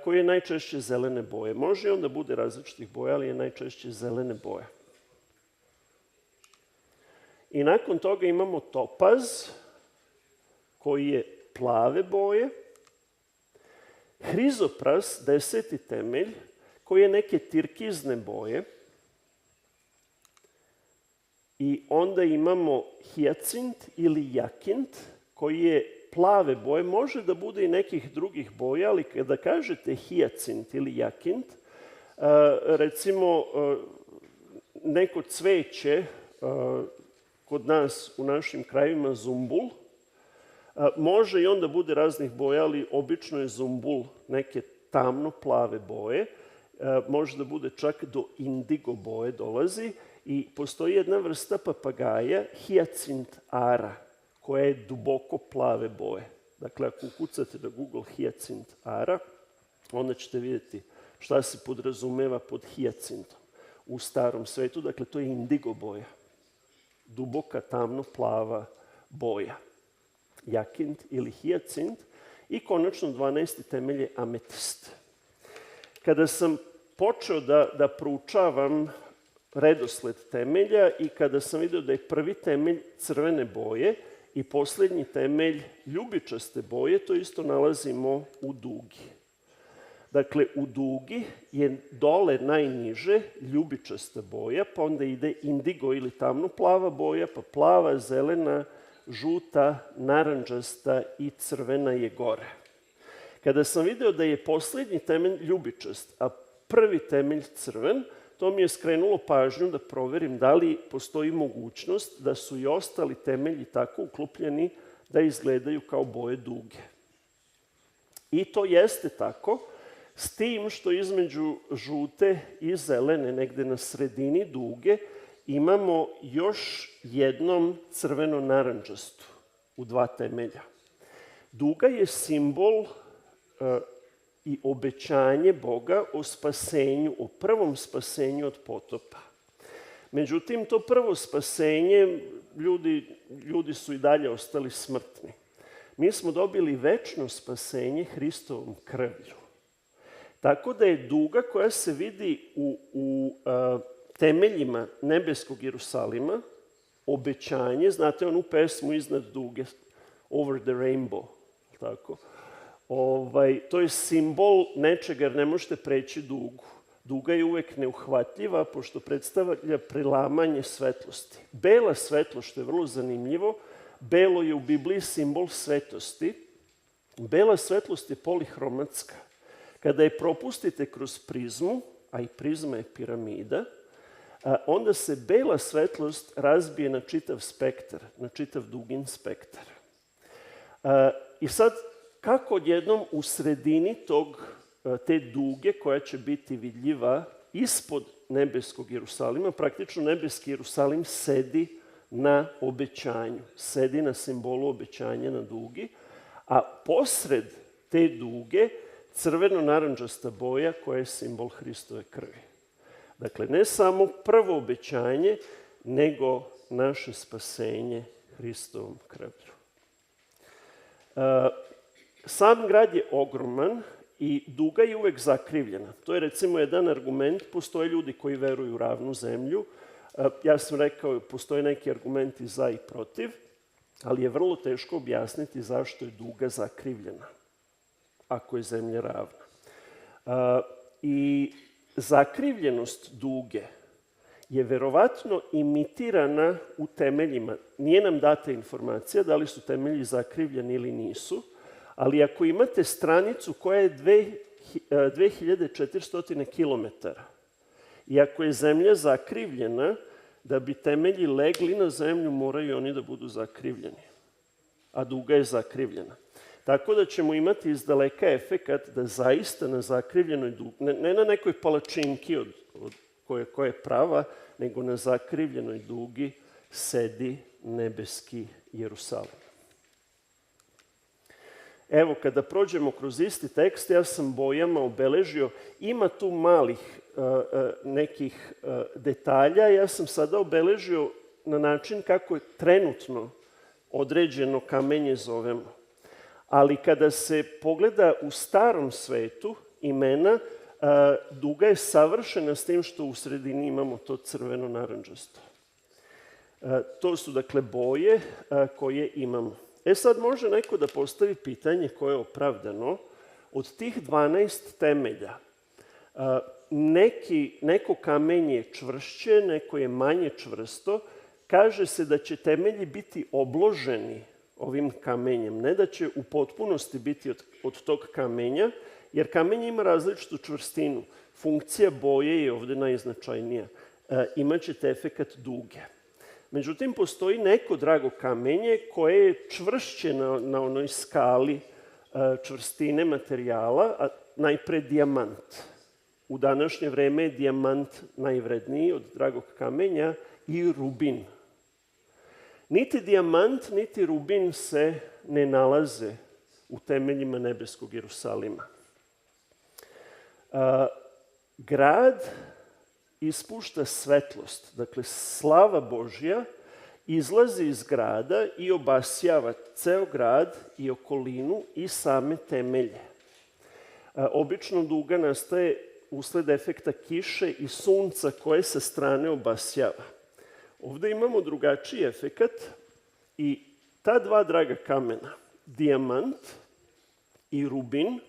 [SPEAKER 1] koji je najčešće zelene boje. Može onda bude različitih boja, ali je najčešće zelene boje. I nakon toga imamo topaz, koji je plave boje. Hrizopras, 10. temelj, koji je neke tirkizne boje. I onda imamo hijacint ili jakint, koji je plave boje. Može da bude i nekih drugih boja, ali kada kažete hijacint ili jakint, recimo neko cveće, kod nas u našim krajevima zumbul, može i onda bude raznih boja, ali obično je zumbul neke tamno plave boje. Može da bude čak do indigo boje dolazi. I postoji jedna vrsta papagaja, hijacint ara, koja je duboko plave boje. Dakle, ako ukucate na Google hijacint ara, onda ćete vidjeti šta se podrazumeva pod hijacintom u starom svetu. Dakle, to je indigo boja. Duboka, tamno plava boja. Jakint ili hijacint. I konačno 12. temelj je ametist. Kada sam počeo da proučavam redosled temelja i kada sam vidio da je prvi temelj crvene boje i posljednji temelj ljubičaste boje, to isto nalazimo u dugi. Dakle, u dugi je dole najniže ljubičasta boja, pa onda ide indigo ili tamno plava boja, pa plava, zelena, žuta, naranđasta i crvena je gore. Kada sam vidio da je posljednji temelj ljubičast, a prvi temelj crven, to mi je skrenulo pažnju da proverim da li postoji mogućnost da su i ostali temelji tako uklopljeni da izgledaju kao boje duge. I to jeste tako, s tim što između žute i zelene, negde na sredini duge, imamo još jednom crveno-naranđastu u 2 temelja. Duga je simbol i obećanje Boga o spasenju, o prvom spasenju od potopa. Međutim, to prvo spasenje, ljudi su i dalje ostali smrtni. Mi smo dobili večno spasenje Hristovom krvlju. Tako da je duga koja se vidi u temeljima nebeskog Jerusalima, obećanje, znate onu pesmu iznad duge, Over the Rainbow, tako? To je simbol nečega jer ne možete preći dugu. Duga je uvek neuhvatljiva pošto predstavlja prelamanje svetlosti. Bela svetlost, što je vrlo zanimljivo, belo je u Bibliji simbol svetosti. Bela svetlost je polihromatska. Kada je propustite kroz prizmu, a i prizma je piramida, onda se bela svetlost razbije na čitav spektar, na čitav dugin spektar. I sad, kako odjednom u sredini te duge koja će biti vidljiva ispod nebeskog Jerusalima, praktično nebeski Jerusalim sedi na obećanju, sedi na simbolu obećanja na dugi, a posred te duge crveno-narandžasta boja koja je simbol Hristove krvi. Dakle, ne samo prvo obećanje, nego naše spasenje Hristovom krvlju. Sam grad je ogroman i duga je uvek zakrivljena. To je recimo jedan argument. Postoje ljudi koji veruju u ravnu zemlju. Ja sam rekao, postoje neki argumenti za i protiv, ali je vrlo teško objasniti zašto je duga zakrivljena, ako je zemlja ravna. I zakrivljenost duge je verovatno imitirana u temeljima. Nije nam data informacija da li su temelji zakrivljeni ili nisu, ali ako imate stranicu koja je 2400 km i ako je zemlja zakrivljena, da bi temelji legli na zemlju, moraju oni da budu zakrivljeni, a duga je zakrivljena. Tako da ćemo imati izdaleka efekat da zaista na zakrivljenoj dugi, ne na nekoj palačinki koja je prava, nego na zakrivljenoj dugi sedi nebeski Jerusalim. Evo, kada prođemo kroz isti tekst, ja sam bojama obeležio, ima tu malih nekih detalja, ja sam sada obeležio na način kako je trenutno određeno kamenje zovemo. Ali kada se pogleda u starom svetu imena, duga je savršena s tim što u sredini imamo to crveno-narandžasto. To su dakle boje koje imamo. Sad može neko da postavi pitanje koje je opravdano. Od tih 12 temelja, neko kamenje je čvršće, neko je manje čvrsto. Kaže se da će temelji biti obloženi ovim kamenjem, ne da će u potpunosti biti od tog kamenja, jer kamenje ima različitu čvrstinu. Funkcija boje je ovde najznačajnija. Imaćete efekat duge. Međutim, postoji neko drago kamenje koje je čvršće na onoj skali čvrstine materijala, a najpre dijamant. U današnje vreme je dijamant najvredniji od dragog kamenja i rubin. Niti dijamant, niti rubin se ne nalaze u temeljima nebeskog Jerusalima. Grad ispušta svetlost, dakle slava Božja izlazi iz grada i obasjava ceo grad i okolinu i same temelje. Obično duga nastaje usled efekta kiše i sunca koje sa strane obasjava. Ovde imamo drugačiji efekat i ta dva draga kamena, dijamant i rubin,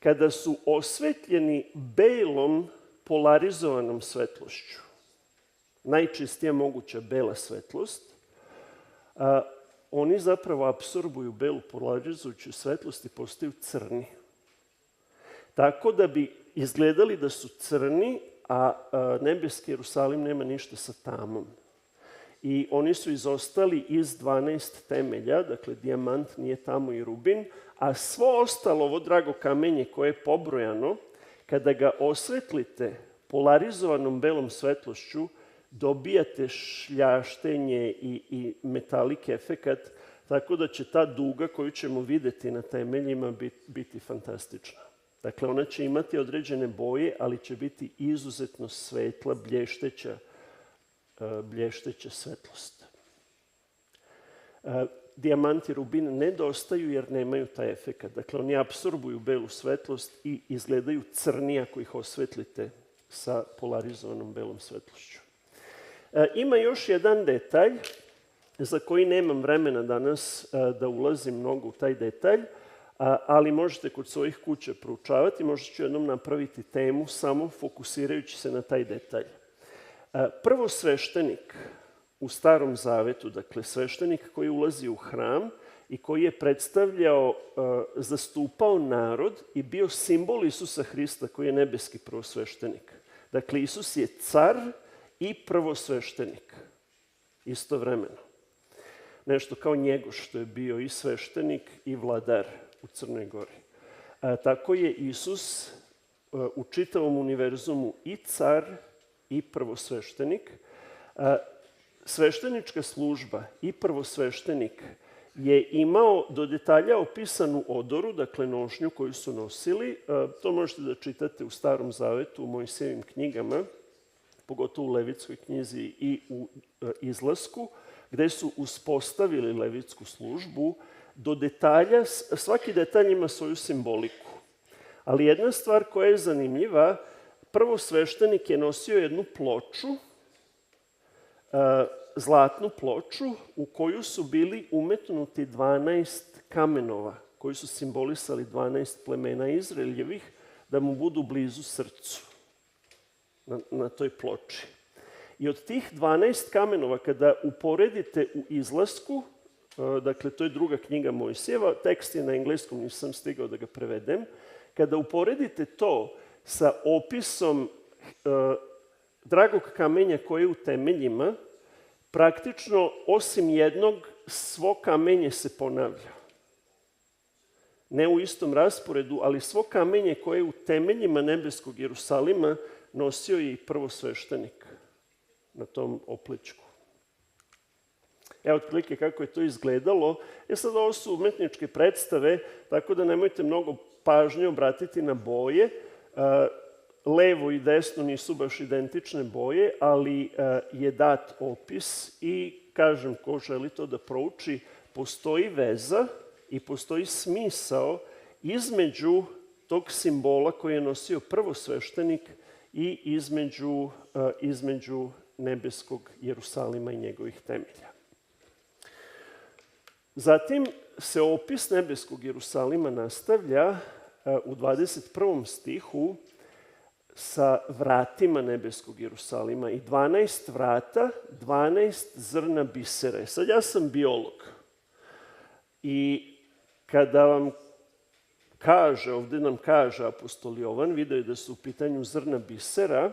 [SPEAKER 1] kada su osvetljeni belom polarizovanom svetlošću, najčistija moguća bela svetlost, oni zapravo apsorbuju belu polarizujuću svetlost i postaju crni. Tako da bi izgledali da su crni, a nebeski Jerusalim nema ništa sa tamom. I oni su izostali iz 12 temelja, dakle dijamant nije tamo i rubin, a svo ostalo ovo drago kamenje koje je pobrojano, kada ga osvetlite polarizovanom belom svetlošću, dobijate šljaštenje i metalik efekat, tako da će ta duga koju ćemo videti na temeljima biti fantastična. Dakle, ona će imati određene boje, ali će biti izuzetno svetla, blješteća svetlost. Dijamant i rubin nedostaju jer nemaju taj efekat. Dakle, oni apsorbuju belu svetlost i izgledaju crni ako ih osvetlite sa polarizovanom belom svetlošću. Ima još jedan detalj za koji nemam vremena danas da ulazim mnogo u taj detalj, ali možete kod svojih kuća proučavati. Možda ću jednom napraviti temu samo fokusirajući se na taj detalj. Prvo sveštenik u Starom Zavetu, dakle sveštenik koji ulazi u hram i koji je predstavljao, zastupao narod i bio simbol Isusa Hrista koji je nebeski prvosveštenik. Dakle, Isus je car i prvosveštenik istovremeno. nešto kao Njegoš, što je bio i sveštenik i vladar u Crnoj Gori. Tako je Isus u čitavom univerzumu i car i prvosveštenik. Sveštenička služba i prvosveštenik je imao do detalja opisanu odoru, dakle nošnju koju su nosili. To možete da čitate u Starom zavetu, u Mojsijevim knjigama, pogotovo u Levitskoj knjizi i u Izlasku, gde su uspostavili levitsku službu do detalja. Svaki detalj ima svoju simboliku. Ali jedna stvar koja je zanimljiva, prvosveštenik je nosio jednu ploču, zlatnu ploču u koju su bili umetnuti 12 kamenova koji su simbolisali 12 plemena Izraeljevih da mu budu blizu srcu na toj ploči. I od tih 12 kamenova, kada uporedite u Izlasku, dakle to je druga knjiga Mojsijeva, tekst je na engleskom, nisam stigao da ga prevedem, kada uporedite to sa opisom dragog kamenja koje je u temeljima, praktično, osim jednog, svo kamenje se ponavlja. Ne u istom rasporedu, ali svo kamenje koje je u temeljima nebeskog Jerusalima nosio je i prvosveštenik na tom oplećku. Evo otprilike kako je to izgledalo. Sad ovo su umetničke predstave, tako da nemojte mnogo pažnje obratiti na boje. Levo i desno nisu baš identične boje, ali je dat opis i, kažem, ko želi to da prouči, postoji veza i postoji smisao između tog simbola koji je nosio prvosveštenik i između nebeskog Jerusalima i njegovih temelja. Zatim se opis nebeskog Jerusalima nastavlja u 21. stihu sa vratima nebeskog Jerusalima i 12 vrata, 12 zrna bisera. Sad ja sam biolog i kada vam kaže, ovde nam kaže apostol Jovan, video je da su u pitanju zrna bisera,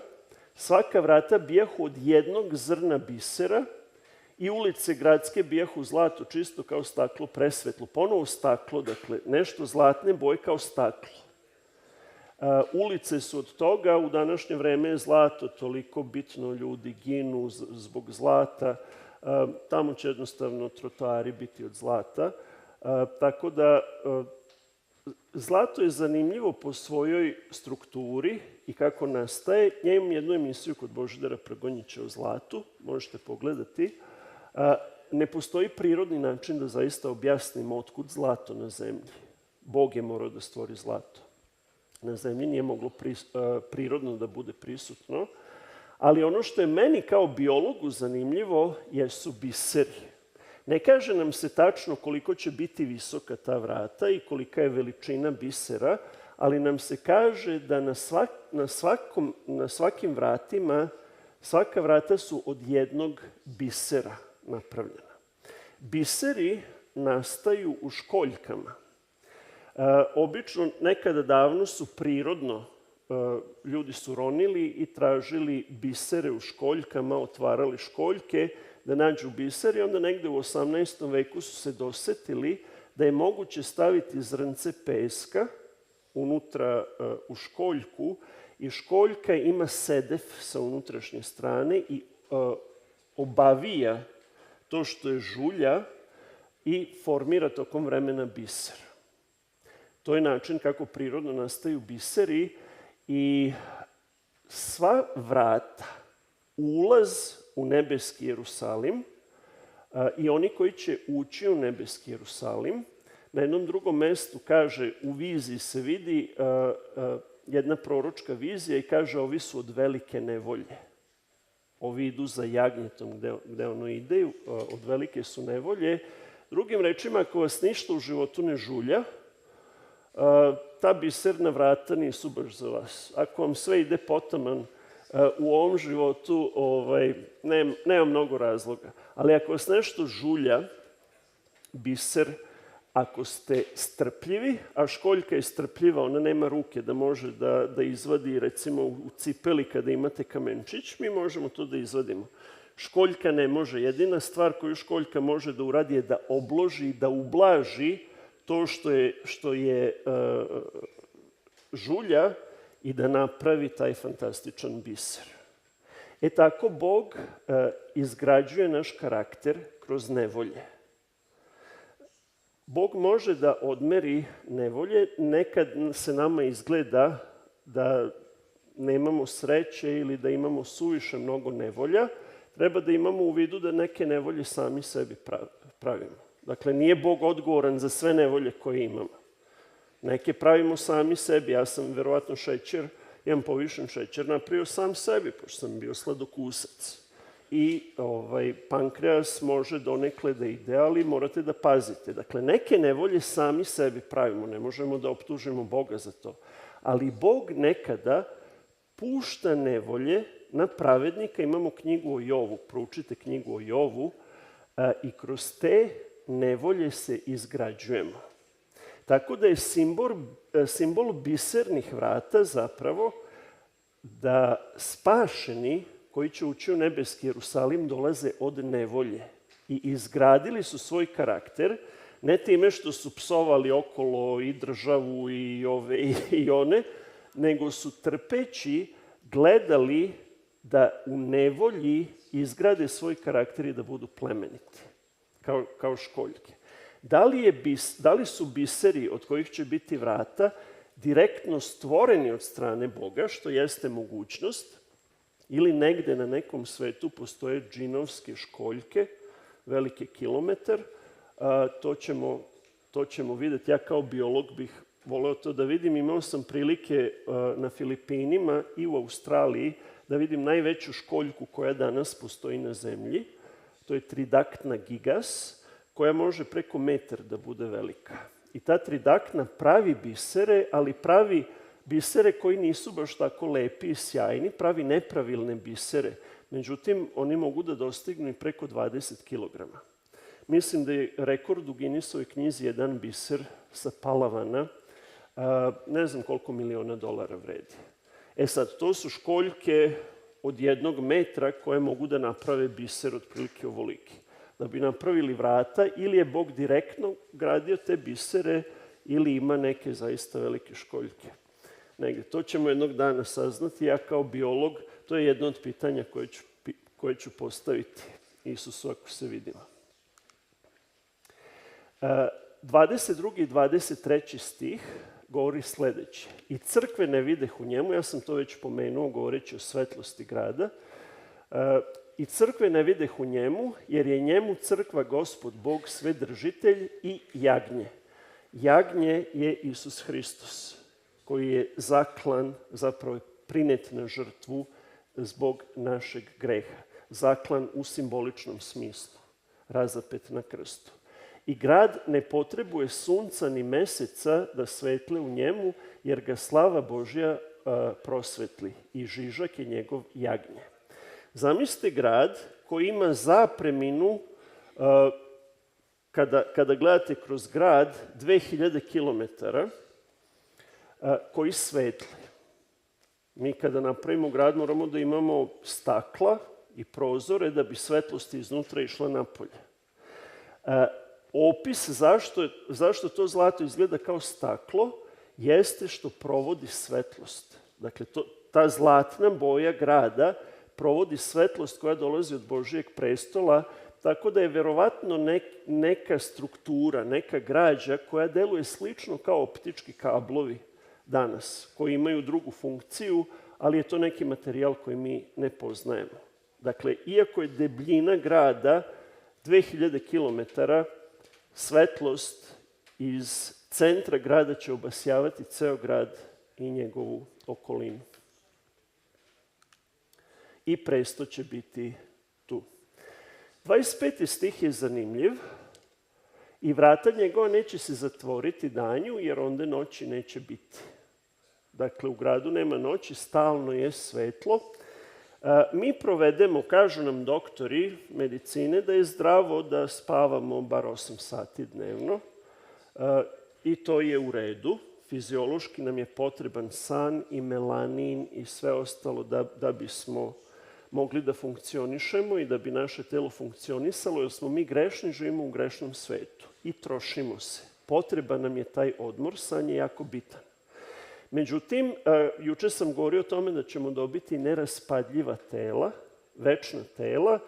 [SPEAKER 1] svaka vrata bijahu od jednog zrna bisera i ulice gradske bijahu zlato čisto kao staklo presvetlo. Ponovo staklo, dakle nešto zlatne boje kao staklo. Ulice su od toga, u današnje vreme je zlato toliko bitno, ljudi ginu zbog zlata, tamo će jednostavno trotoari biti od zlata, tako da zlato je zanimljivo po svojoj strukturi i kako nastaje. Ja imam jednu emisiju kod Božidara Pragonjića o zlatu, možete pogledati. Ne postoji prirodni način da zaista objasnimo otkud zlato na zemlji. Bog je morao da stvori zlato. Na zemlji nije moglo prirodno da bude prisutno, ali ono što je meni kao biologu zanimljivo jesu biseri. Ne kaže nam se tačno koliko će biti visoka ta vrata i kolika je veličina bisera, ali nam se kaže da na svakim vratima, svaka vrata su od jednog bisera napravljena. Biseri nastaju u školjkama. Obično, nekada davno su prirodno, ljudi su ronili i tražili bisere u školjkama, otvarali školjke da nađu biser i onda negde u 18. veku su se dosetili da je moguće staviti zrnce peska unutra u školjku i školjka ima sedef sa unutrašnje strane i obavija to što je žulja i formira tokom vremena biser. To je način kako prirodno nastaju biseri i sva vrata, ulaz u nebeski Jerusalim i oni koji će ući u nebeski Jerusalim, na jednom drugom mestu kaže, u viziji se vidi jedna proročka vizija i kaže, ovi su od velike nevolje. Ovi idu za jagnjetom gde ono ide, od velike su nevolje. Drugim rečima, ako vas ništa u životu ne žulja, ta biserna vrata nisu baš za vas. Ako vam sve ide potaman u ovom životu, nema mnogo razloga. Ali ako vas nešto žulja, biser, ako ste strpljivi, a školjka je strpljiva, ona nema ruke da može da izvadi, recimo u cipeli kada imate kamenčić, mi možemo to da izvadimo. Školjka ne može. Jedina stvar koju školjka može da uradi je da obloži, da ublaži to što je žulja i da napravi taj fantastičan biser. Tako Bog izgrađuje naš karakter kroz nevolje. Bog može da odmeri nevolje, nekad se nama izgleda da nemamo sreće ili da imamo suviše mnogo nevolja, treba da imamo u vidu da neke nevolje sami sebi pravimo. Dakle, nije Bog odgovoran za sve nevolje koje imamo. Neke pravimo sami sebi. Ja sam verovatno imam povišen šećer napravio sam sebi, pošto sam bio sladokusac. I pankreas može donekle da ide, ali morate da pazite. Dakle, neke nevolje sami sebi pravimo, ne možemo da optužimo Boga za to. Ali Bog nekada pušta nevolje na pravednika. Imamo knjigu o Jovu, proučite knjigu o Jovu i kroz te nevolje se izgrađujemo. Tako da je simbol bisernih vrata zapravo da spašeni koji će ući u nebeski Jerusalim dolaze od nevolje. I izgradili su svoj karakter, ne time što su psovali okolo i državu i ove i one, nego su trpeći gledali da u nevolji izgrade svoj karakter i da budu plemeniti, kao školjke. Da li su biseri od kojih će biti vrata direktno stvoreni od strane Boga, što jeste mogućnost, ili negde na nekom svetu postoje džinovske školjke, velike kilometar, to ćemo vidjeti. Ja kao biolog bih voleo to da vidim. Imao sam prilike na Filipinima i u Australiji da vidim najveću školjku koja danas postoji na zemlji. To je tridaktna gigas, koja može preko metar da bude velika. I ta tridaktna pravi bisere, ali pravi bisere koji nisu baš tako lepi i sjajni, pravi nepravilne bisere. Međutim, oni mogu da dostignu i preko 20 kilograma. Mislim da je rekord u Guinnessovoj knjizi jedan biser sa Palavana, ne znam koliko miliona dolara vredi. Sad, to su školjke od 1 metra koje mogu da naprave biser otprilike ovoliki. Da bi napravili vrata, ili je Bog direktno gradio te bisere, ili ima neke zaista velike školjke. Negde. To ćemo jednog dana saznati. Ja kao biolog, to je jedno od pitanja koje ću postaviti Isusu ako se vidimo. 22. i 23. stih govori sledeće. I crkve ne videh u njemu, ja sam to već pomenuo govoreći o svetlosti grada, i crkve ne videh u njemu, jer je njemu crkva Gospod Bog svedržitelj i jagnje. Jagnje je Isus Hristos, koji je zaklan, zapravo prinet na žrtvu zbog našeg greha. Zaklan u simboličnom smislu, razapet na krstu. I grad ne potrebuje sunca ni meseca da svetle u njemu, jer ga slava Božja prosvetli i žižak je njegov jagnje. Zamislite grad koji ima zapreminu, kada gledate kroz grad, 2000 kilometara, koji svetli. Mi kada napravimo grad moramo da imamo stakla i prozore da bi svetlost iznutra išla napolje. Opis zašto to zlato izgleda kao staklo jeste što provodi svetlost. Dakle, ta zlatna boja grada provodi svetlost koja dolazi od Božijeg prestola, tako da je verovatno neka struktura, neka građa koja deluje slično kao optički kablovi danas, koji imaju drugu funkciju, ali je to neki materijal koji mi ne poznajemo. Dakle, iako je debljina grada 2000 kilometara, svetlost iz centra grada će obasjavati ceo grad i njegovu okolinu. I presto će biti tu. 25. stih je zanimljiv. I vrata njegova neće se zatvoriti danju, jer onda noći neće biti. Dakle, u gradu nema noći, stalno je svetlo. Mi provedemo, kažu nam doktori medicine, da je zdravo da spavamo bar 8 sati dnevno. I to je u redu. Fiziološki nam je potreban san i melanin i sve ostalo da bismo mogli da funkcionišemo i da bi naše telo funkcionisalo, jer smo mi grešni, živimo u grešnom svetu i trošimo se. Potreban nam je taj odmor, san je jako bitan. Međutim, juče sam govorio o tome da ćemo dobiti neraspadljiva tela, večna tela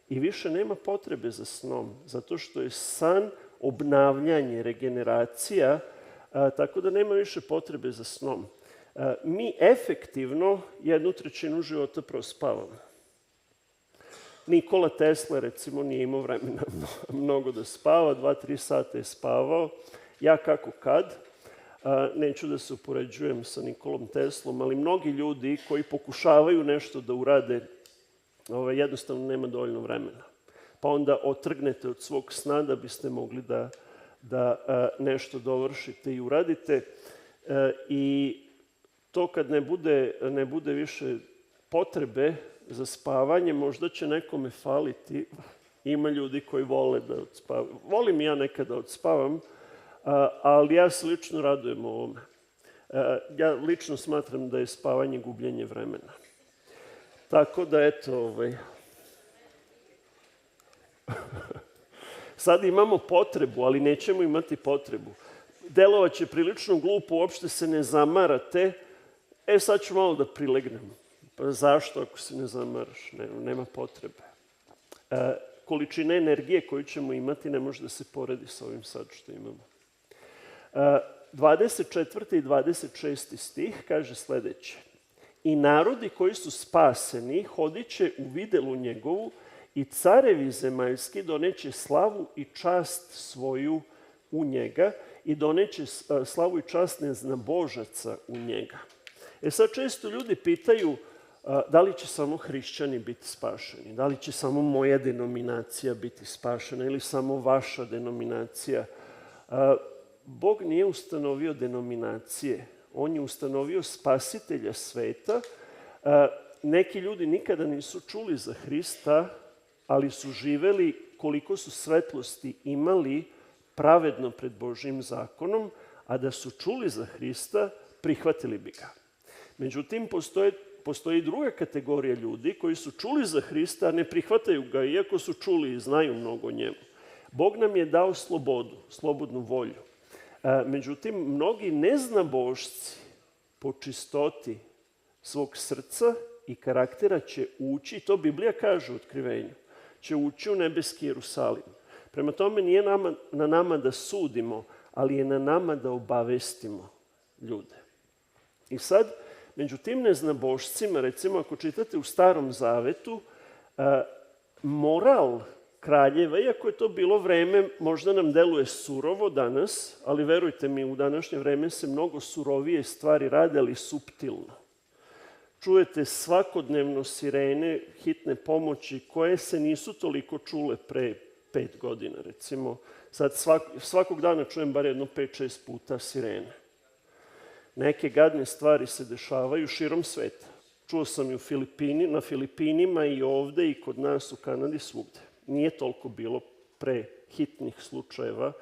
[SPEAKER 1] i više nema potrebe za snom, zato što je san obnavljanje, regeneracija, tako da nema više potrebe za snom. Mi efektivno 1/3 života prospavamo. Nikola Tesla, recimo, nije imao vremena mnogo da spava, 2-3 sata je spavao. Ja kako kad, neću da se upoređujem sa Nikolom Teslom, ali mnogi ljudi koji pokušavaju nešto da urade, jednostavno nema dovoljno vremena. Pa onda otrgnete od svog sna da biste mogli da nešto dovršite i uradite. I to kad ne bude više potrebe za spavanje, možda će nekome faliti. Ima ljudi koji vole da odspavaju. Volim ja nekad da odspavam, ali ja se lično radujem ovome. Ja lično smatram da je spavanje gubljenje vremena. Tako da, eto, sad imamo potrebu, ali nećemo imati potrebu. Delovaće prilično glupo, uopšte se ne zamarate. Sad ću malo da prilegnem. Pa zašto ako se ne zamaraš? Nema potrebe. Količina energije koju ćemo imati ne može da se poredi sa ovim sad što imamo. 24. i 26. stih kaže sledeće. I narodi koji su spaseni hodiće u videlu njegovu i carevi zemaljski doneće slavu i čast svoju u njega i doneće slavu i čast neznabožaca u njega. Sad često ljudi pitaju da li će samo hrišćani biti spašeni, da li će samo moja denominacija biti spašena ili samo vaša denominacija. Bog nije ustanovio denominacije, on je ustanovio spasitelja sveta. Neki ljudi nikada nisu čuli za Hrista, ali su živeli koliko su svetlosti imali pravedno pred Božjim zakonom, a da su čuli za Hrista, prihvatili bi ga. Međutim, postoji druga kategorija ljudi koji su čuli za Hrista, a ne prihvataju ga, iako su čuli i znaju mnogo o njemu. Bog nam je dao slobodu, slobodnu volju. Međutim, mnogi neznabošci po čistoti svog srca i karaktera će ući, to Biblija kaže u Otkrivenju, će ući u nebeski Jerusalim. Prema tome nije na nama da sudimo, ali je na nama da obavestimo ljude. I sad, među tim neznabošcima, recimo ako čitate u Starom Zavetu, moral kraljeva, iako je to bilo vreme, možda nam deluje surovo danas, ali verujte mi, u današnje vreme se mnogo surovije stvari rade, ali suptilno. Čujete svakodnevno sirene, hitne pomoći, koje se nisu toliko čule pre 5 godina, recimo. Sad svakog dana čujem bar jedno 5-6 puta sirene. Neke gadne stvari se dešavaju širom sveta. Čuo sam i na Filipinima i ovde i kod nas u Kanadi svugde. Nije toliko bilo pre hitnih slučajeva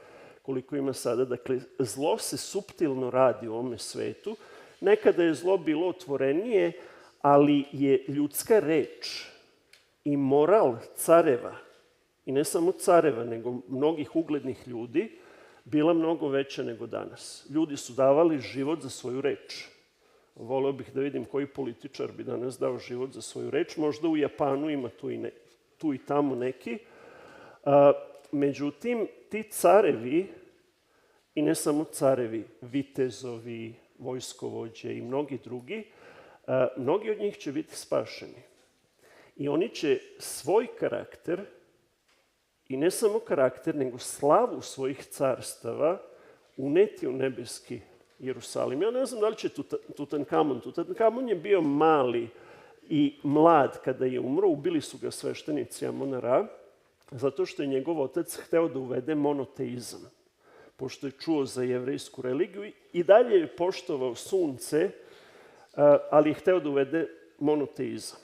[SPEAKER 1] koliko ima sada. Dakle, zlo se suptilno radi u ovome svetu. Nekada je zlo bilo otvorenije, ali je ljudska reč i moral careva, i ne samo careva, nego mnogih uglednih ljudi, bila mnogo veća nego danas. Ljudi su davali život za svoju reč. Voleo bih da vidim koji političar bi danas dao život za svoju reč. Možda u Japanu ima tu i tamo neki. Međutim, ti carevi, i ne samo carevi, vitezovi, vojskovođe i mnogi drugi, mnogi od njih će biti spašeni. I oni će svoj karakter, i ne samo karakter, nego slavu svojih carstava uneti u nebeski Jerusalim. Ja ne znam da li će Tutankamon. Tutankamon je bio mali i mlad kada je umro. Ubili su ga sveštenici Amon-Ra, zato što je njegov otac hteo da uvede monoteizam, pošto je čuo za jevrejsku religiju i dalje je poštovao sunce, ali je hteo da uvede monoteizam.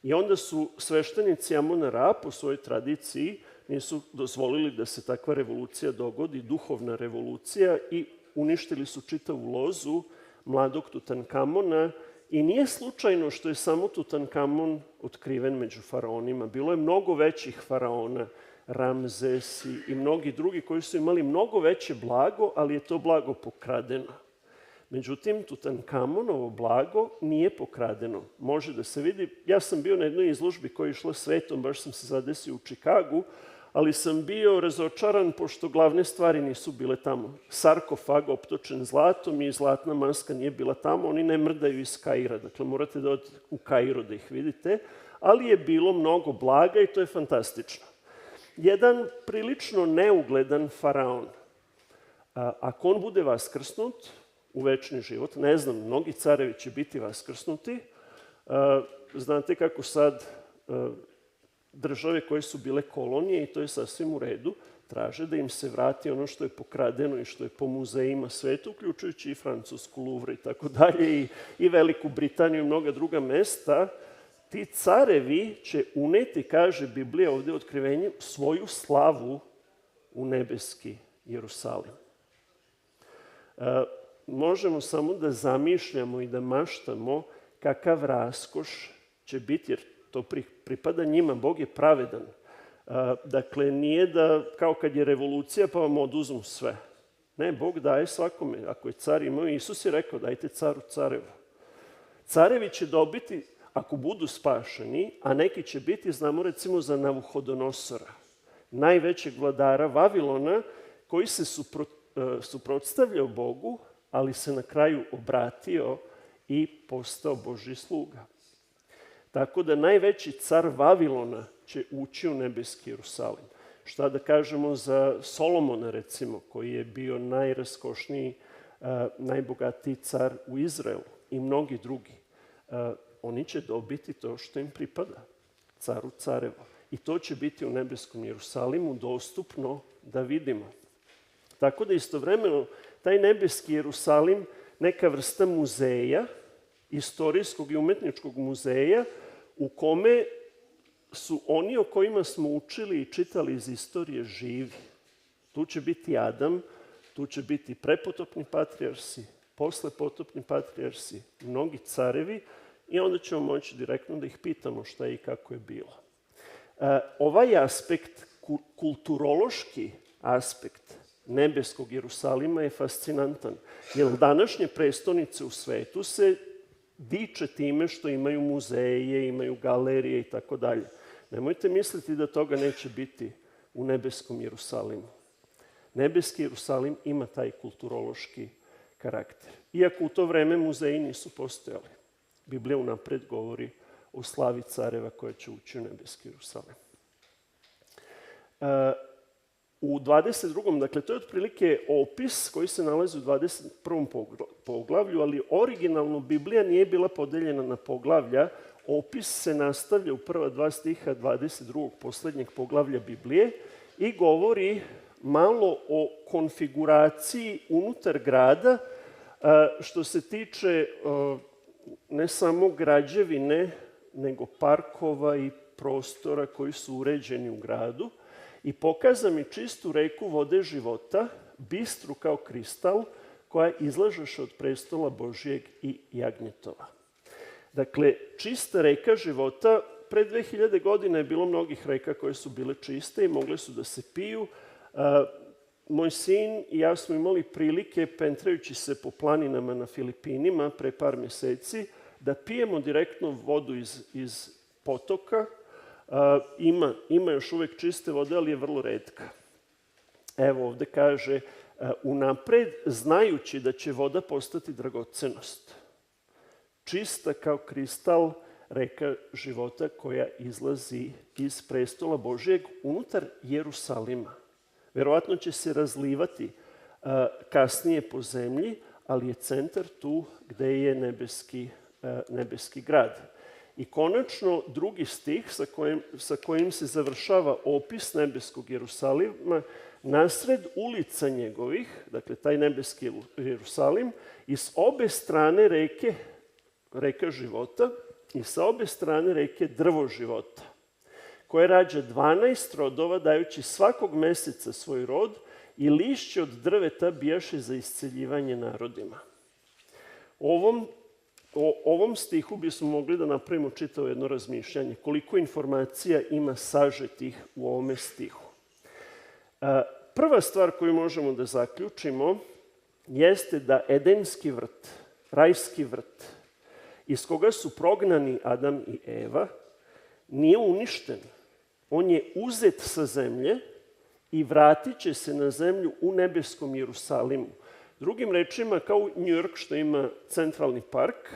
[SPEAKER 1] I onda su sveštenici Amon-Ra po svojoj tradiciji nisu dozvolili da se takva revolucija dogodi, duhovna revolucija, i uništili su čitavu lozu mladog Tutankamona. I nije slučajno što je samo Tutankamon otkriven među faraonima. Bilo je mnogo većih faraona, Ramzes i mnogi drugi koji su imali mnogo veće blago, ali je to blago pokradeno. Međutim, Tutankamonovo blago nije pokradeno. Može da se vidi. Ja sam bio na jednoj izložbi koja je išla svetom, baš sam se zadesio u Čikagu, ali sam bio razočaran pošto glavne stvari nisu bile tamo. Sarkofag optočen zlatom i zlatna maska nije bila tamo. Oni ne mrdaju iz Kaira, dakle morate da odete u Kairu da ih vidite, ali je bilo mnogo blaga i to je fantastično. Jedan prilično neugledan faraon, ako on bude vaskrsnut u večni život, ne znam, mnogi carevi će biti vaskrsnuti. Znate kako sad države koje su bile kolonije, i to je sasvim u redu, traže da im se vrati ono što je pokradeno i što je po muzejima sveta, uključujući i Francusku, Louvre i tako dalje, i Veliku Britaniju i mnoga druga mesta. Ti carevi će uneti, kaže Biblija ovdje u Otkrivenju, svoju slavu u nebeski Jerusalim. Možemo samo da zamišljamo i da maštamo kakav raskoš će biti, jer to pripada njima. Bog je pravedan. Dakle, nije da kao kad je revolucija pa vam oduzmu sve. Ne, Bog daje svakome. Ako je car imao, Isus je rekao dajte caru carevu. Carevi će dobiti, ako budu spašeni, a neki će biti, znamo recimo za Navuhodonosora, najvećeg vladara Vavilona, koji se suprotstavljao Bogu, ali se na kraju obratio i postao Božji sluga. Tako da najveći car Vavilona će ući u nebeski Jerusalim. Šta da kažemo za Solomona, recimo, koji je bio najraskošniji, najbogatiji car u Izraelu, i mnogi drugi. Oni će dobiti to što im pripada, caru careva. I to će biti u nebeskom Jerusalimu dostupno da vidimo. Tako da istovremeno taj nebeski Jerusalim, neka vrsta muzeja, istorijskog i umetničkog muzeja, u kome su oni o kojima smo učili i čitali iz istorije živi. Tu će biti Adam, tu će biti prepotopni patrijarsi, poslepotopni patrijarsi, mnogi carevi, i onda ćemo moći direktno da ih pitamo šta je i kako je bilo. Ovaj aspekt, kulturološki aspekt nebeskog Jerusalima je fascinantan, jer današnje prestonice u svetu se diče time što imaju muzeje, imaju galerije i tako dalje. Nemojte misliti da toga neće biti u nebeskom Jerusalimu. Nebeski Jerusalim ima taj kulturološki karakter. Iako u to vreme muzeji nisu postojali. Biblija unapred govori o slavi careva koja će ući u nebeski Jerusalim. U 22. dakle, to je otprilike opis koji se nalazi u 21. poglavlju, ali originalno Biblija nije bila podeljena na poglavlja. Opis se nastavlja u prva 2 stiha 22. poslednjeg poglavlja Biblije i govori malo o konfiguraciji unutar grada, što se tiče ne samo građevine, nego parkova i prostora koji su uređeni u gradu. I pokaza mi čistu reku vode života, bistru kao kristal, koja izlažeš od prestola Božijeg i jagnjetova. Dakle, čista reka života. Pre 2000 godina je bilo mnogih reka koje su bile čiste i mogle su da se piju. Moj sin i ja smo imali prilike, pentrajući se po planinama na Filipinima pre par mjeseci, da pijemo direktno vodu iz potoka. Ima još uvek čiste vode, ali je vrlo retka. Evo ovde kaže, unapred znajući da će voda postati dragocenost. Čista kao kristal reka života koja izlazi iz prestola Božijeg unutar Jerusalima. Verovatno će se razlivati kasnije po zemlji, ali je centar tu gde je nebeski grad. I konačno, drugi stih sa kojim se završava opis nebeskog Jerusalima, nasred ulica njegovih, dakle taj nebeski Jerusalim, i s obe strane reka života i sa obe strane reke drvo života. koje rađa 12 rodova, dajući svakog meseca svoj rod, i lišće od drveta bijaše za isceljivanje narodima. O ovom stihu bismo mogli da napravimo čitavo jedno razmišljanje. Koliko informacija ima sažetih u ovome stihu. Prva stvar koju možemo da zaključimo jeste da Edenski vrt, rajski vrt, iz koga su prognani Adam i Eva, nije uništen. On je uzet sa zemlje i vratit će se na zemlju u nebeskom Jerusalimu. Drugim rečima, kao New York što ima centralni park,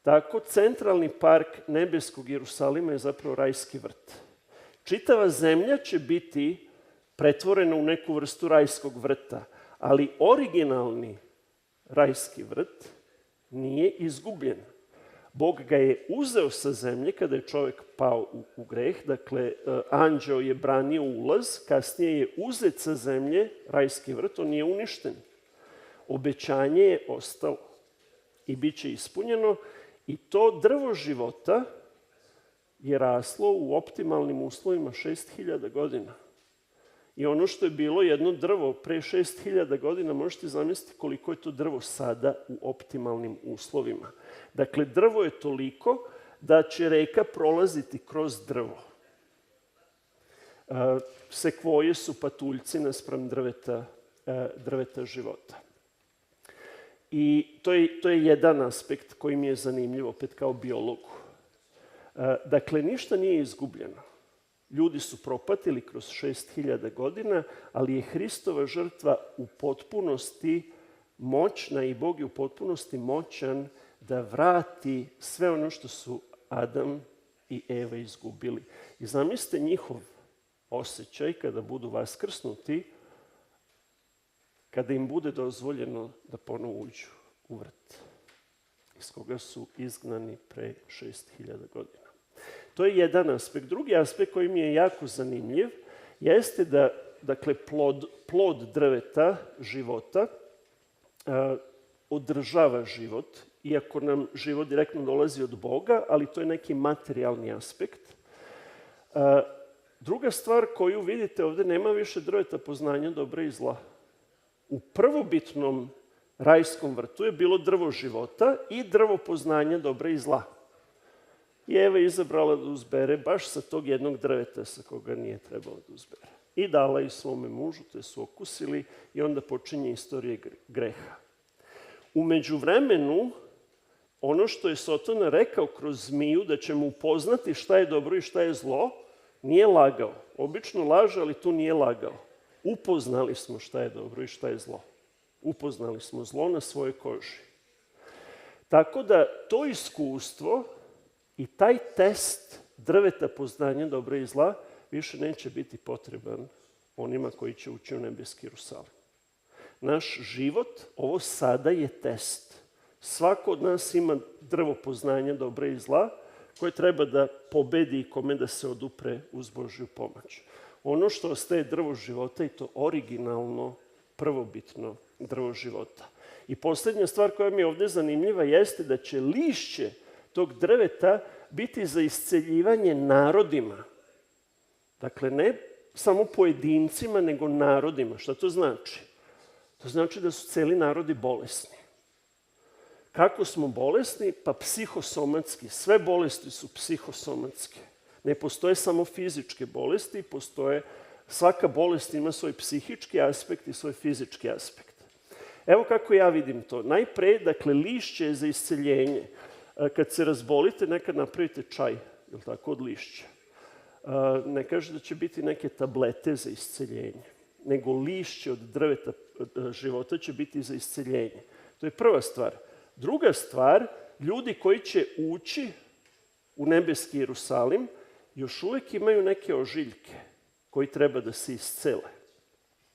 [SPEAKER 1] tako centralni park nebeskog Jerusalima je zapravo rajski vrt. Čitava zemlja će biti pretvorena u neku vrstu rajskog vrta, ali originalni rajski vrt nije izgubljen. Bog ga je uzeo sa zemlje kada je čovjek pao u greh, dakle, anđeo je branio ulaz, kasnije je uzet sa zemlje rajski vrt, on nije uništen. Obećanje je ostalo i bit će ispunjeno i to drvo života je raslo u optimalnim uslovima 6000 godina. I ono što je bilo jedno drvo pre 6000 godina, možete zamisliti koliko je to drvo sada u optimalnim uslovima. Dakle, drvo je toliko da će reka prolaziti kroz drvo. Sekvoje su patuljci naspram drveta života. I to je jedan aspekt koji mi je zanimljiv, opet kao biologu. Dakle, ništa nije izgubljeno. Ljudi su propatili kroz 6000 godina, ali je Hristova žrtva u potpunosti moćna i Bog je u potpunosti moćan da vrati sve ono što su Adam i Eva izgubili. I zamislite njihov osjećaj kada budu vaskrsnuti, kada im bude dozvoljeno da ponovo uđu u vrt iz koga su izgnani pre 6000 godina. To je jedan aspekt. Drugi aspekt koji mi je jako zanimljiv jeste da, dakle, plod drveta života održava život, iako nam život direktno dolazi od Boga, ali to je neki materijalni aspekt. Druga stvar koju vidite ovde, nema više drveta poznanja dobra i zla. U prvobitnom rajskom vrtu je bilo drvo života i drvo poznanja dobra i zla. I Eva je izabrala da uzbere baš sa tog jednog drveta sa koga nije trebalo da uzbere. I dala i svome mužu, te su okusili i onda počinje istorija greha. U međuvremenu, ono što je Sotona rekao kroz zmiju, da ćemo upoznati šta je dobro i šta je zlo, nije lagao. Obično laže, ali tu nije lagao. Upoznali smo šta je dobro i šta je zlo. Upoznali smo zlo na svojoj koži. Tako da to iskustvo i taj test drveta poznanja dobra i zla više neće biti potreban onima koji će ući u nebeski Jerusalim. Naš život, ovo sada je test. Svako od nas ima drvo poznanja dobra i zla koje treba da pobedi i kome da se odupre uz Božju pomoć. Ono što ostaje drvo života i to originalno, prvobitno drvo života. I posljednja stvar koja mi je ovde zanimljiva jeste da će lišće tog drveta biti za isceljivanje narodima. Dakle, ne samo pojedincima, nego narodima. Šta to znači? To znači da su celi narodi bolesni. Kako smo bolesni? Pa psihosomatski. Sve bolesti su psihosomatske. Ne postoje samo fizičke bolesti, svaka bolest ima svoj psihički aspekt i svoj fizički aspekt. Evo kako ja vidim to. Najpre, dakle, lišće je za isceljenje. Kad se razbolite, nekad napravite čaj, je li tako, od lišća. Ne kaže da će biti neke tablete za isceljenje, nego lišće od drveta života će biti za isceljenje. To je prva stvar. Druga stvar, ljudi koji će ući u nebeski Jerusalim, još uvek imaju neke ožiljke koji treba da se iscele.